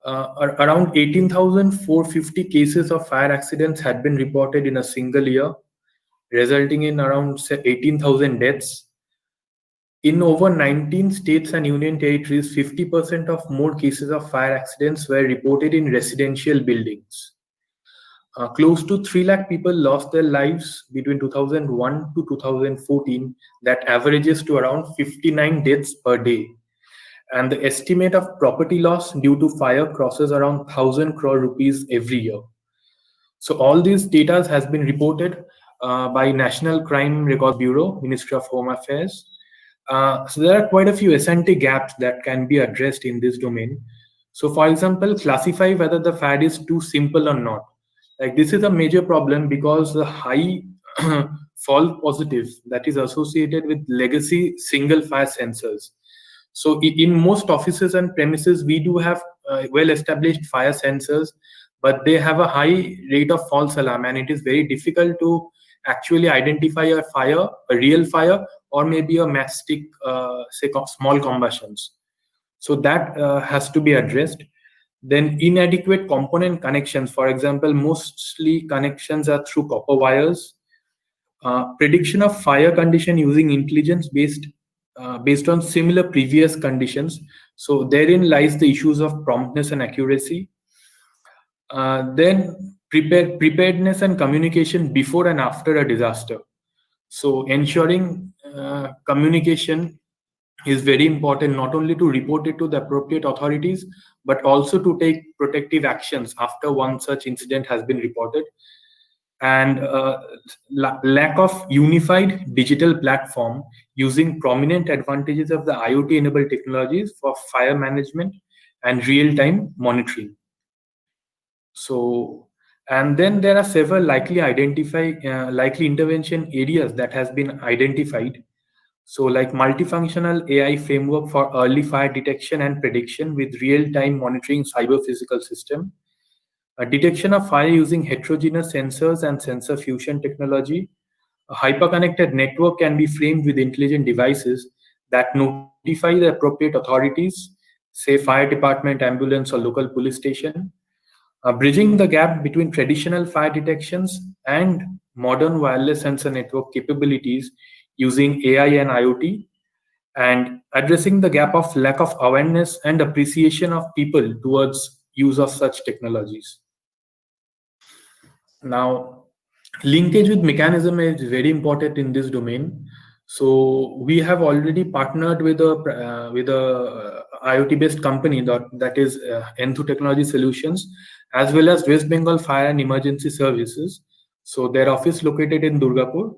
Around 18,450 cases of fire accidents had been reported in a single year, resulting in around 18,000 deaths. In over 19 states and union territories, 50% of more cases of fire accidents were reported in residential buildings. Close to 3 lakh people lost their lives between 2001 to 2014. That averages to around 59 deaths per day. And the estimate of property loss due to fire crosses around 1,000 crore rupees every year. So all these data has been reported by National Crime Records Bureau, Ministry of Home Affairs. So there are quite a few essential gaps that can be addressed in this domain. So for example, classify whether the fire is too simple or not. Like this is a major problem because the high false positives that is associated with legacy single fire sensors. So in most offices and premises, we do have well-established fire sensors, but they have a high rate of false alarm, and it is very difficult to actually identify a fire, a real fire, or maybe a matchstick, say small combustions. So that has to be addressed. Then inadequate component connections. For example, mostly connections are through copper wires. Prediction of fire condition using intelligence based on similar previous conditions. So therein lies the issues of promptness and accuracy. Then preparedness and communication before and after a disaster. So ensuring communication is very important, not only to report it to the appropriate authorities, but also to take protective actions after one such incident has been reported. And lack of unified digital platform using prominent advantages of the IoT-enabled technologies for fire management and real-time monitoring. So, and then there are several likely intervention areas that has been identified. So like multifunctional AI framework for early fire detection and prediction with real-time monitoring cyber physical system, a detection of fire using heterogeneous sensors and sensor fusion technology. A hyperconnected network can be framed with intelligent devices that notify the appropriate authorities, say fire department, ambulance, or local police station. Bridging the gap between traditional fire detections and modern wireless sensor network capabilities using AI and IoT, and addressing the gap of lack of awareness and appreciation of people towards use of such technologies. Now, linkage with mechanism is very important in this domain. So we have already partnered with a IoT-based company that is Enthu Technology Solutions, as well as West Bengal Fire and Emergency Services. So their office located in Durgapur.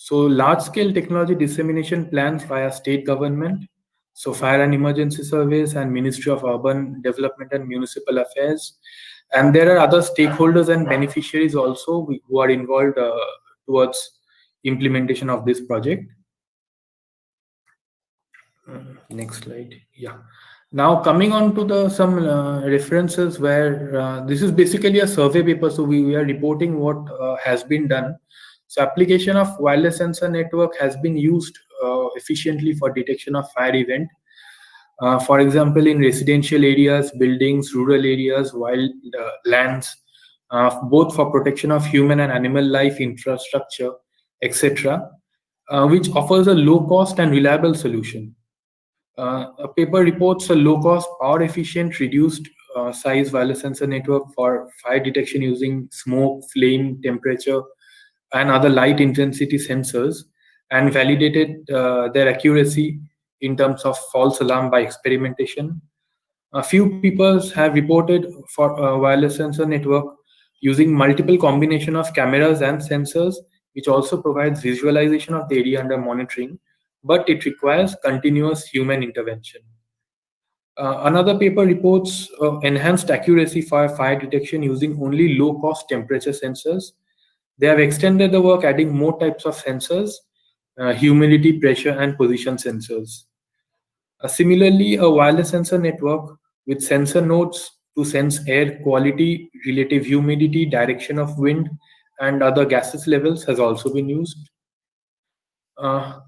So large-scale technology dissemination plans via state government, so Fire and Emergency Service and Ministry of Urban Development and Municipal Affairs. And there are other stakeholders and beneficiaries also who are involved towards implementation of this project. Next slide. Yeah. Now coming on to some references where this is basically a survey paper. So we are reporting what has been done. So application of wireless sensor network has been used efficiently for detection of fire event. For example, in residential areas, buildings, rural areas, wild lands, both for protection of human and animal life, infrastructure, etc., which offers a low cost and reliable solution. A paper reports a low-cost, power-efficient, reduced size wireless sensor network for fire detection using smoke, flame, temperature, and other light intensity sensors, and validated their accuracy in terms of false alarm by experimentation. A few papers have reported for a wireless sensor network using multiple combination of cameras and sensors, which also provides visualization of the area under monitoring, but it requires continuous human intervention. Another paper reports enhanced accuracy for fire detection using only low-cost temperature sensors. They have extended the work, adding more types of sensors, humidity, pressure, and position sensors. Similarly, a wireless sensor network with sensor nodes to sense air quality, relative humidity, direction of wind, and other gases levels has also been used.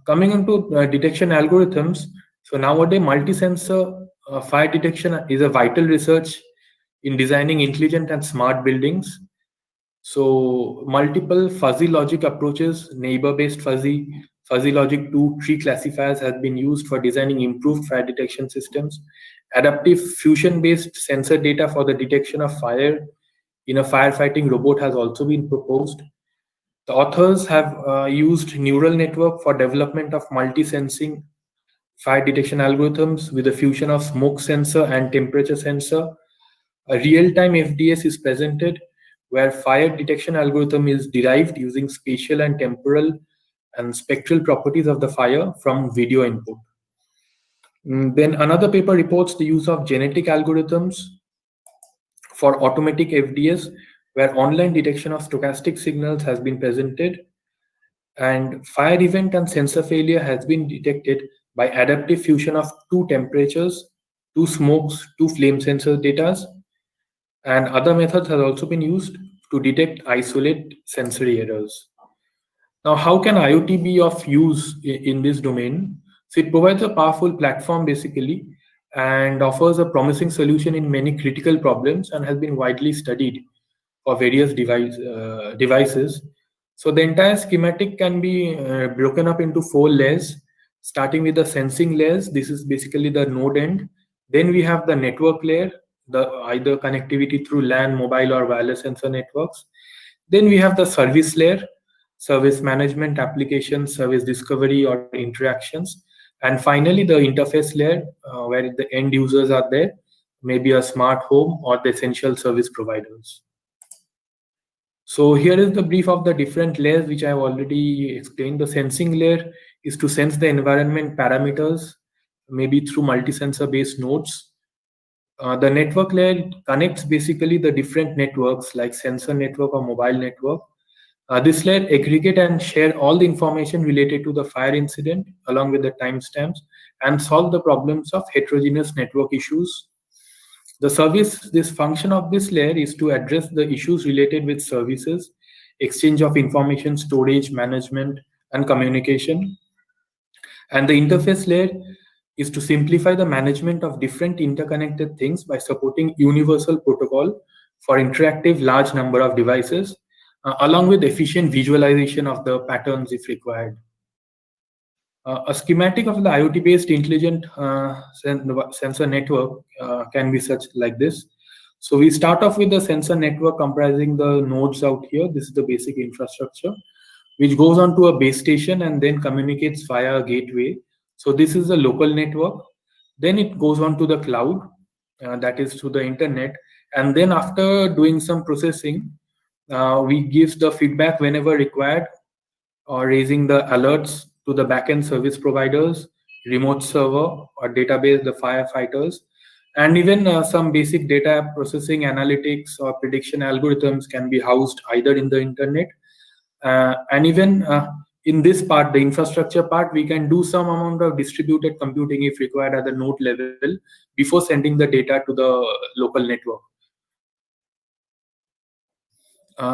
Coming into detection algorithms, so nowadays multi-sensor fire detection is a vital research in designing intelligent and smart buildings. So multiple fuzzy logic approaches, neighbor-based fuzzy logic 2, tree classifiers have been used for designing improved fire detection systems. Adaptive fusion-based sensor data for the detection of fire in a firefighting robot has also been proposed. The authors have used neural network for development of multi-sensing fire detection algorithms with a fusion of smoke sensor and temperature sensor. A real-time FDS is presented where fire detection algorithm is derived using spatial and temporal and spectral properties of the fire from video input. Then another paper reports the use of genetic algorithms for automatic FDS, where online detection of stochastic signals has been presented, and fire event and sensor failure has been detected by adaptive fusion of two temperatures, two smokes, two flame sensor data, and other methods have also been used to detect isolate sensory errors. Now, how can IoT be of use in this domain? So it provides a powerful platform basically and offers a promising solution in many critical problems and has been widely studied for various devices. So the entire schematic can be broken up into 4 layers, starting with the sensing layers. This is basically the node end. Then we have the network layer, the either connectivity through LAN, mobile or wireless sensor networks. Then we have the service layer, service management, applications, service discovery or interactions. And finally, the interface layer where the end users are there, maybe a smart home or the essential service providers. So here is the brief of the different layers which I have already explained. The sensing layer is to sense the environment parameters, maybe through multi-sensor based nodes. The network layer connects basically the different networks like sensor network or mobile network. This layer aggregate and share all the information related to the fire incident along with the timestamps and solve the problems of heterogeneous network issues. This function of this layer is to address the issues related with services, exchange of information, storage, management, and communication. And the interface layer is to simplify the management of different interconnected things by supporting universal protocol for interactive large number of devices, along with efficient visualization of the patterns if required. A schematic of the IoT-based intelligent sensor network can be such like this. So we start off with the sensor network comprising the nodes out here. This is the basic infrastructure, which goes on to a base station and then communicates via a gateway. So this is the local network. Then it goes on to the cloud, that is to the internet. And then after doing some processing, we give the feedback whenever required or raising the alerts to the backend service providers, remote server or database, the firefighters, and even some basic data processing, analytics or prediction algorithms can be housed either in the internet and even in this part, the infrastructure part, we can do some amount of distributed computing if required at the node level before sending the data to the local network.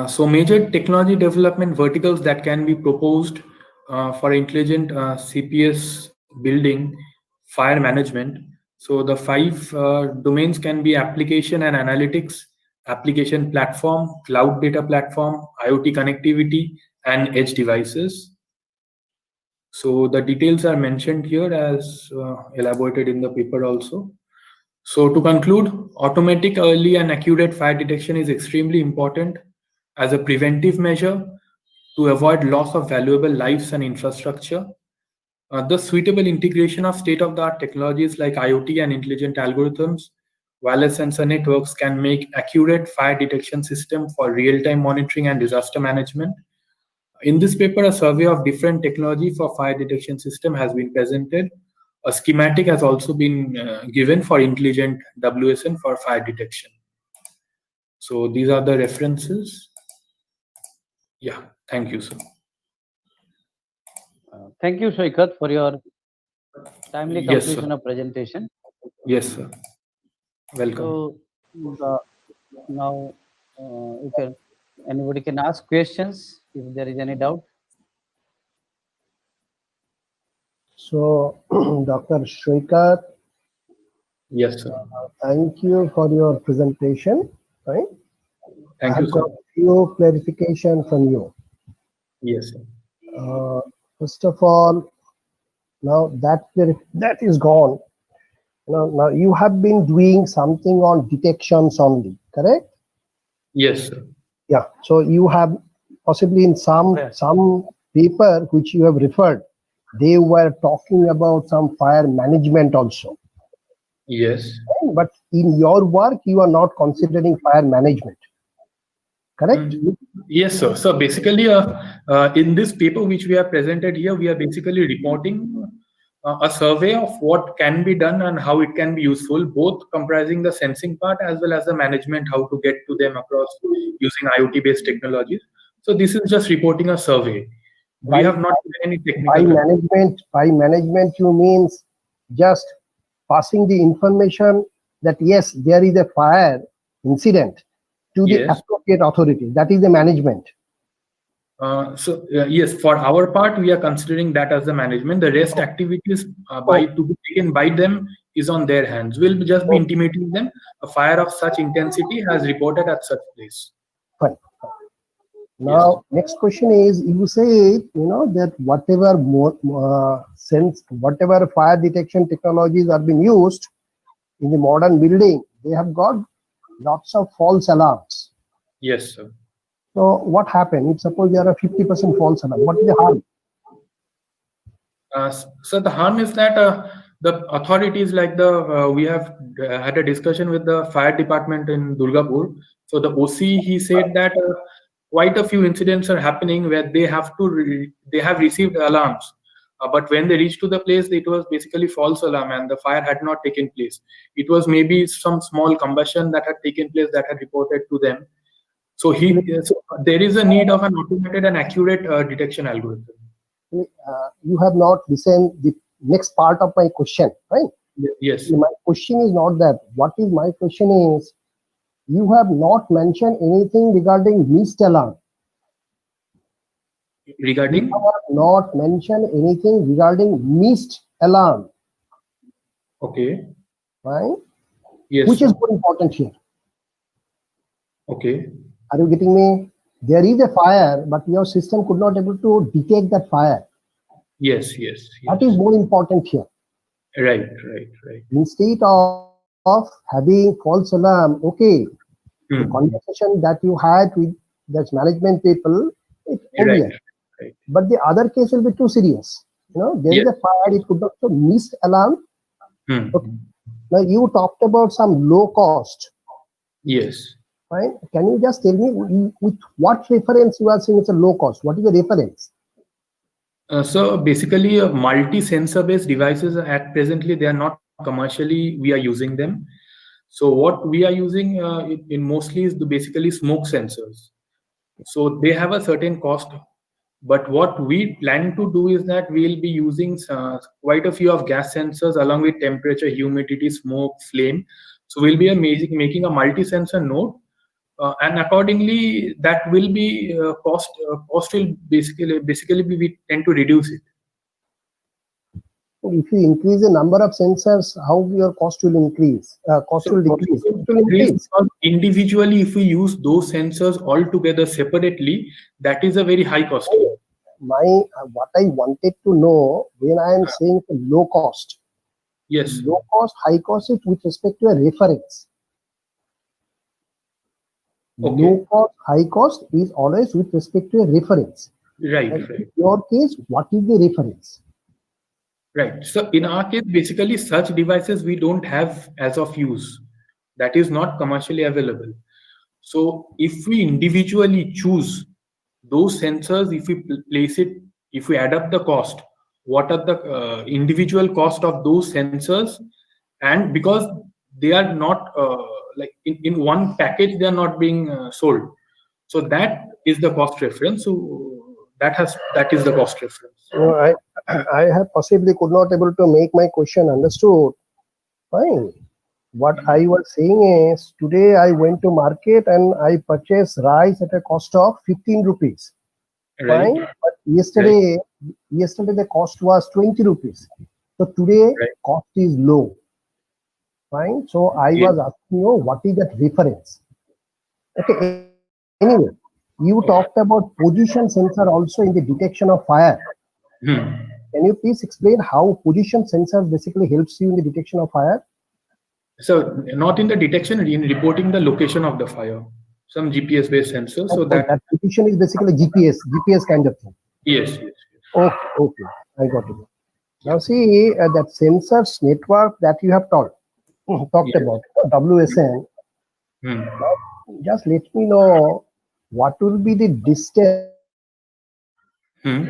So major technology development verticals that can be proposed for intelligent CPS building, fire management. So the 5 domains can be application and analytics, application platform, cloud data platform, IoT connectivity, and edge devices. So the details are mentioned here as elaborated in the paper also. So to conclude, automatic, early and accurate fire detection is extremely important as a preventive measure to avoid loss of valuable lives and infrastructure. The suitable integration of state-of-the-art technologies like IoT and intelligent algorithms, wireless sensor networks can make accurate fire detection system for real-time monitoring and disaster management. In this paper, a survey of different technology for fire detection system has been presented. A schematic has also been given for intelligent WSN for fire detection. So these are the references. Yeah, thank you, sir. Thank you, Shoikat, for your timely Yes, sir. completion of presentation. Yes, sir. Welcome. So now you can anybody can ask questions if there is any doubt. So, Dr. Shrikar, Yes, sir. thank you for your presentation. Right? Thank I've you, sir. got few clarification from you. Yes, sir. First of all, now that is gone. Now you have been doing something on detections only, correct? Yes, sir. Yeah. So you have possibly in some paper which you have referred, they were talking about some fire management also. Yes. But in your work, you are not considering fire management, correct? Yes, sir. So basically, in this paper which we have presented here, we are basically reporting a survey of what can be done and how it can be useful, both comprising the sensing part as well as the management, how to get to them across using IoT-based technologies. So this is just reporting a survey. We have not given any technical. By management, you means just passing the information that yes, there is a fire incident to the Yes. appropriate authority. That is the management. Yes, for our part, we are considering that as the management. The rest activities to be taken by them is on their hands. We'll just be intimating them. A fire of such intensity has reported at such place. Fine. Now, next question is: you say that whatever whatever fire detection technologies are being used in the modern building, they have got lots of false alarms. Yes, sir. So what happened if suppose there are 50% false alarm? What is the harm? So the harm is that the authorities, like we have had a discussion with the fire department in Durgapur. So the OC, he said that quite a few incidents are happening where they have received alarms, but when they reached to the place, it was basically false alarm and the fire had not taken place. It was maybe some small combustion that had taken place that had reported to them. So there is a need of an automated and accurate detection algorithm. You have not listened the next part of my question, right? Yes. My question is not that. What is my question is, you have not mentioned anything regarding missed alarm. Regarding? You have not mentioned anything regarding missed alarm. Okay. Right? Yes. Which is more important here. Okay. Are you getting me? There is a fire, but your system could not able to detect that fire. Yes. That is more important here. Right. Instead of having false alarm, okay, the conversation that you had with that management people, it's obvious. Right. But the other case will be too serious. There is a fire, it could also miss alarm. Okay. Now you talked about some low cost. Yes. Right? Can you just tell me with what reference you are saying it's a low cost? What is the reference? So basically, multi-sensor based devices at presently, they are not commercially, we are using them. So what we are using in mostly is basically smoke sensors. So they have a certain cost, but what we plan to do is that we'll be using quite a few of gas sensors along with temperature, humidity, smoke, flame. So we'll be making a multi-sensor node. And accordingly, that will be cost will basically we tend to reduce it. If you increase the number of sensors, how your cost will increase? Cost will decrease. It will increase. Individually, if we use those sensors all together separately, that is a very high cost. What I wanted to know when I am saying low cost. Yes. Low cost, high cost is with respect to a reference. Okay. Low cost, high cost is always with respect to a reference. Right. In your case, what is the reference? Right. So in our case, basically such devices we don't have as of use. That is not commercially available. So if we individually choose those sensors, if we place it, if we add up the cost, what are the individual cost of those sensors? And because they are not like in one package, they are not being sold. So that is the cost reference. So that is the cost reference. No, I have possibly could not able to make my question understood. Fine. What I was saying is today I went to market and I purchased rice at a cost of 15 rupees. Right. Fine. But yesterday the cost was 20 rupees. So today Right. cost is low. Fine. So I Yeah. was asking you what is that reference? Okay. Anyway, you talked about position sensor also in the detection of fire. Hmm. Can you please explain how position sensors basically helps you in the detection of fire? So not in the detection, in reporting the location of the fire. Some GPS based sensors. So that That position is basically GPS kind of thing. yes, yes, yes. Okay, okay, I got it. Now see that sensors network that you have talked Yes. about WSN. Hmm. Just let me know what will be the distance Hmm.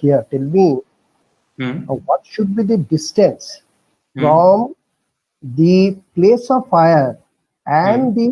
here. Tell me Hmm. what should be the distance Hmm. from the place of fire Hmm. and the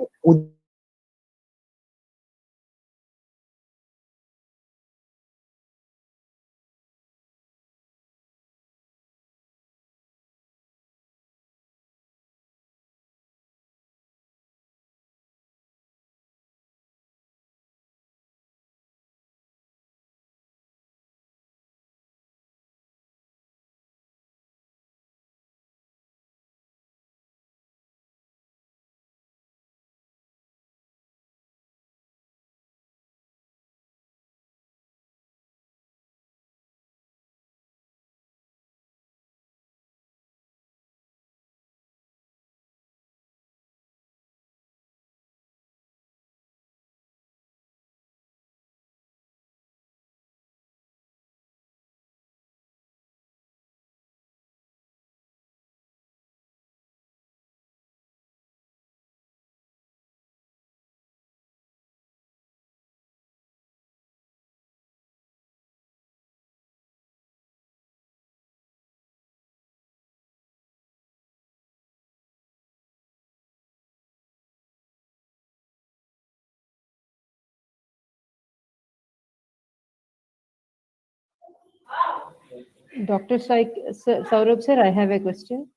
Dr. Saurabh sir, I have a question.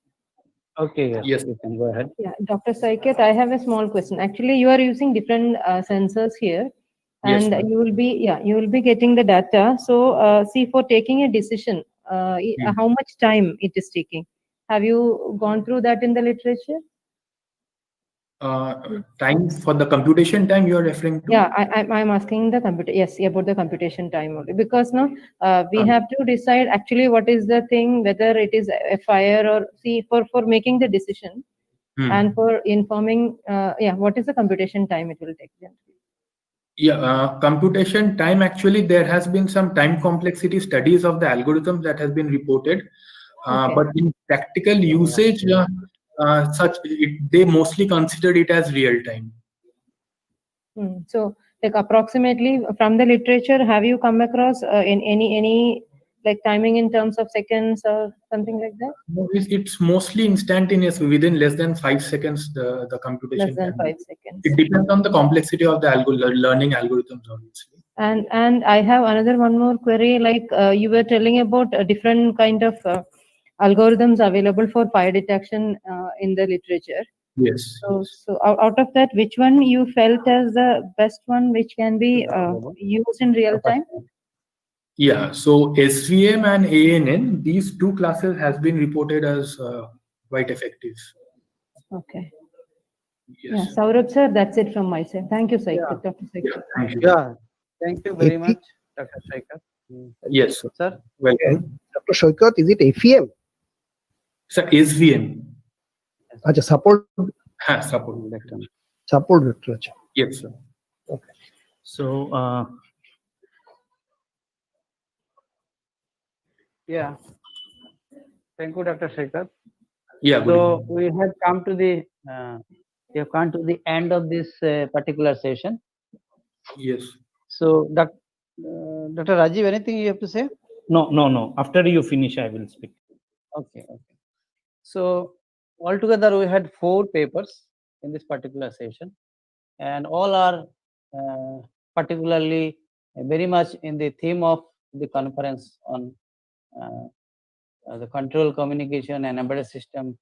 Okay, yes, Yes. you can go ahead. Yeah, Dr. Saikat, I have a small question. Actually, you are using different sensors here, Yes, and ma'am. you will be getting the data. So, see, for taking a decision, Hmm. how much time it is taking? Have you gone through that in the literature? Time for the computation time you are referring to? Yeah, I'm asking the computer. Yes, about the computation time only, because now we have to decide actually what is the thing, whether it is a fire or see for making the decision. Hmm. And for informing, what is the computation time it will take them? Yeah, computation time, actually, there has been some time complexity studies of the algorithms that has been reported. Okay. But in practical usage, they mostly consider it as real time. So, like approximately from the literature, have you come across in any like timing in terms of seconds or something like that? No, it's mostly instantaneous. Within less than 5 seconds, the Less computation than can be. 5 seconds. It depends on the complexity of the learning algorithms, obviously. And I have another one more query. Like you were telling about different kind of algorithms available for fire detection in the literature. Yes. So out of that, which one you felt as the best one, which can be used in real time? Yeah, so SVM and ANN, these two classes has been reported as quite effective. Okay. Yes. Yeah, Saurabh sir, that's it from my side. Thank you, Saikat. Dr. Yeah, Saikat. thank you. Yeah, thank you very AP, much, Dr. Shekhar. Yes, sir. Sir, Welcome. Dr. Shoikat, is it FEM? Sir, SVM. Acha, support Support. vector. Acha. Yes, sir. Okay. so yeah, thank you, Dr. Shekhar. Yeah, good So evening. we have come to the end of this particular session. Yes. So, Dr. Rajiv, anything you have to say? No. After you finish, I will speak. Okay. So altogether we had 4 papers in this particular session, and all are particularly very much in the theme of the conference on the control, communication, and embedded system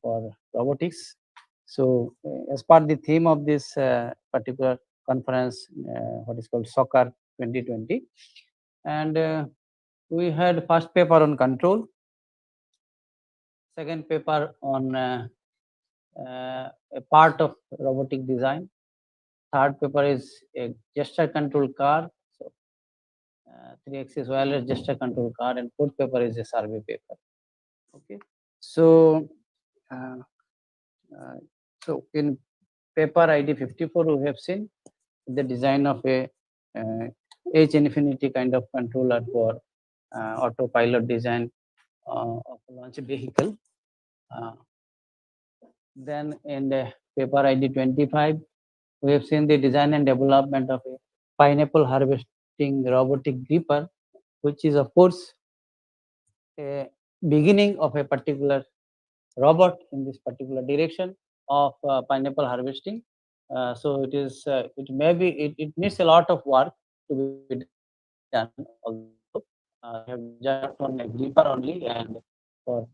for robotics. So, as part the theme of this particular conference, what is called Silchar 2020, and we had first paper on control, second paper on a part of robotic design, third paper is a gesture control car, so 3-axis wireless gesture control car, and fourth paper is a survey paper. Okay, so so in paper ID 54, we have seen the design of a H infinity kind of controller for autopilot design of a launch vehicle. Then in the paper ID 25, we have seen the design and development of a pineapple harvesting robotic gripper, which is of course a beginning of a particular robot in this particular direction of pineapple harvesting. So it is, it needs a lot of work to be done, although they have just worked on a gripper only, and for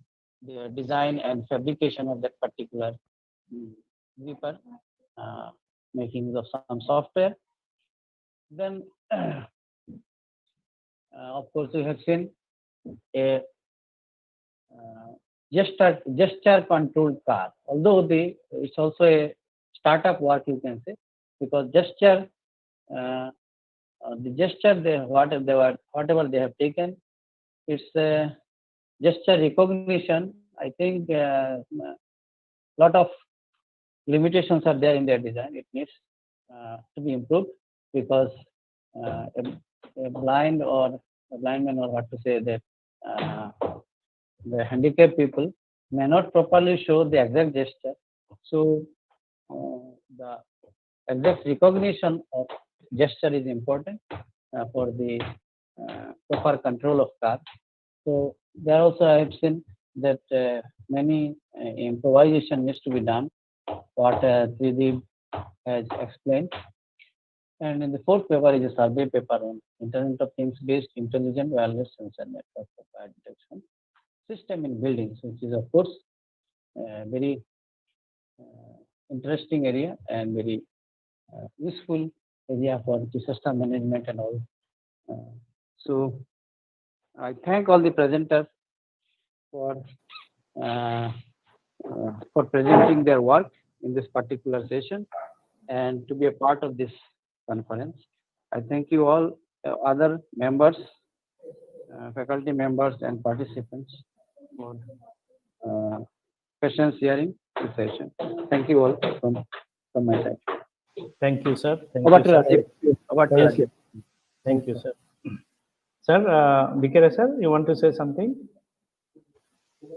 the design and fabrication of that particular gripper, making use of some software. Then, of course, we have seen a gesture controlled car, although it's also a startup work, you can say, because gesture, the gesture whatever they have taken, it's gesture recognition. I think lot of limitations are there in their design. It needs to be improved, because a blind or a blind man, or what to say, that the handicapped people may not properly show the exact gesture. So the exact recognition of gesture is important for the proper control of car. So there also I have seen that many improvisation needs to be done, what Trideep has explained. And in the fourth paper is a survey paper on Internet of Things based intelligent wireless sensor network for fire detection system in buildings, which is of course very interesting area and very useful area for disaster management and all. So I thank all the presenters for presenting their work in this particular session and to be a part of this conference. I thank you all other members, faculty members and participants for questions hearing the session. Thank you all from my side. Thank you, sir. Thank Over you, to sir. Rajiv. Over to Thank Rajiv. you. Thank you, sir. Sir, Bikere sir, you want to say something?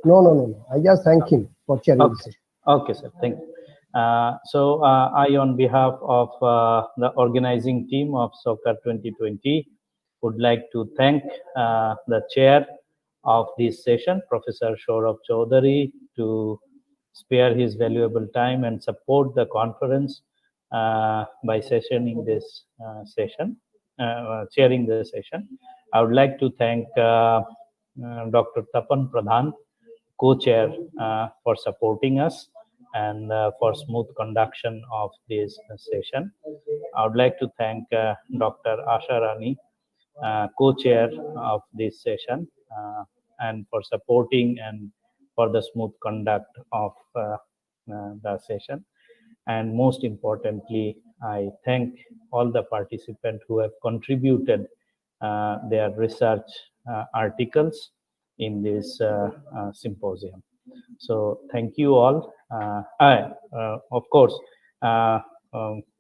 No. I just thank him for chairing this session. Okay, sir. Thank you. So I, on behalf of the organizing team of Silchar 2020, would like to thank the chair of this session, Professor Saurabh Chaudhary, to spare his valuable time and support the conference by sessioning this session, chairing the session. I would like to thank Dr. Tapan Pradhan, co-chair, for supporting us and for smooth conduction of this session. I would like to thank Dr. Asha Rani, co-chair of this session, and for supporting and for the smooth conduct of the session. And most importantly, I thank all the participants who have contributed their research articles in this symposium. So thank you all. Of course,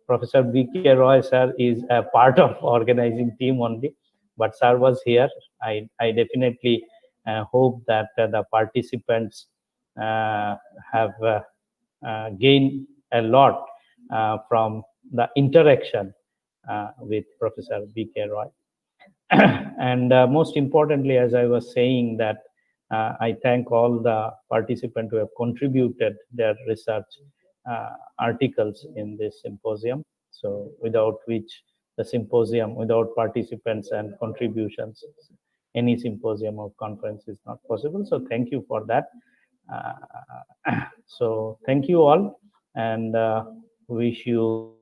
Professor B.K. Roy sir is a part of organizing team only, but sir was here. I definitely hope that the participants have gained a lot from the interaction with Professor B.K. Roy. And most importantly, as I was saying, that I thank all the participants who have contributed their research articles in this symposium. So without which the symposium, without participants and contributions, any symposium or conference is not possible. So thank you for that. So thank you all, and wish you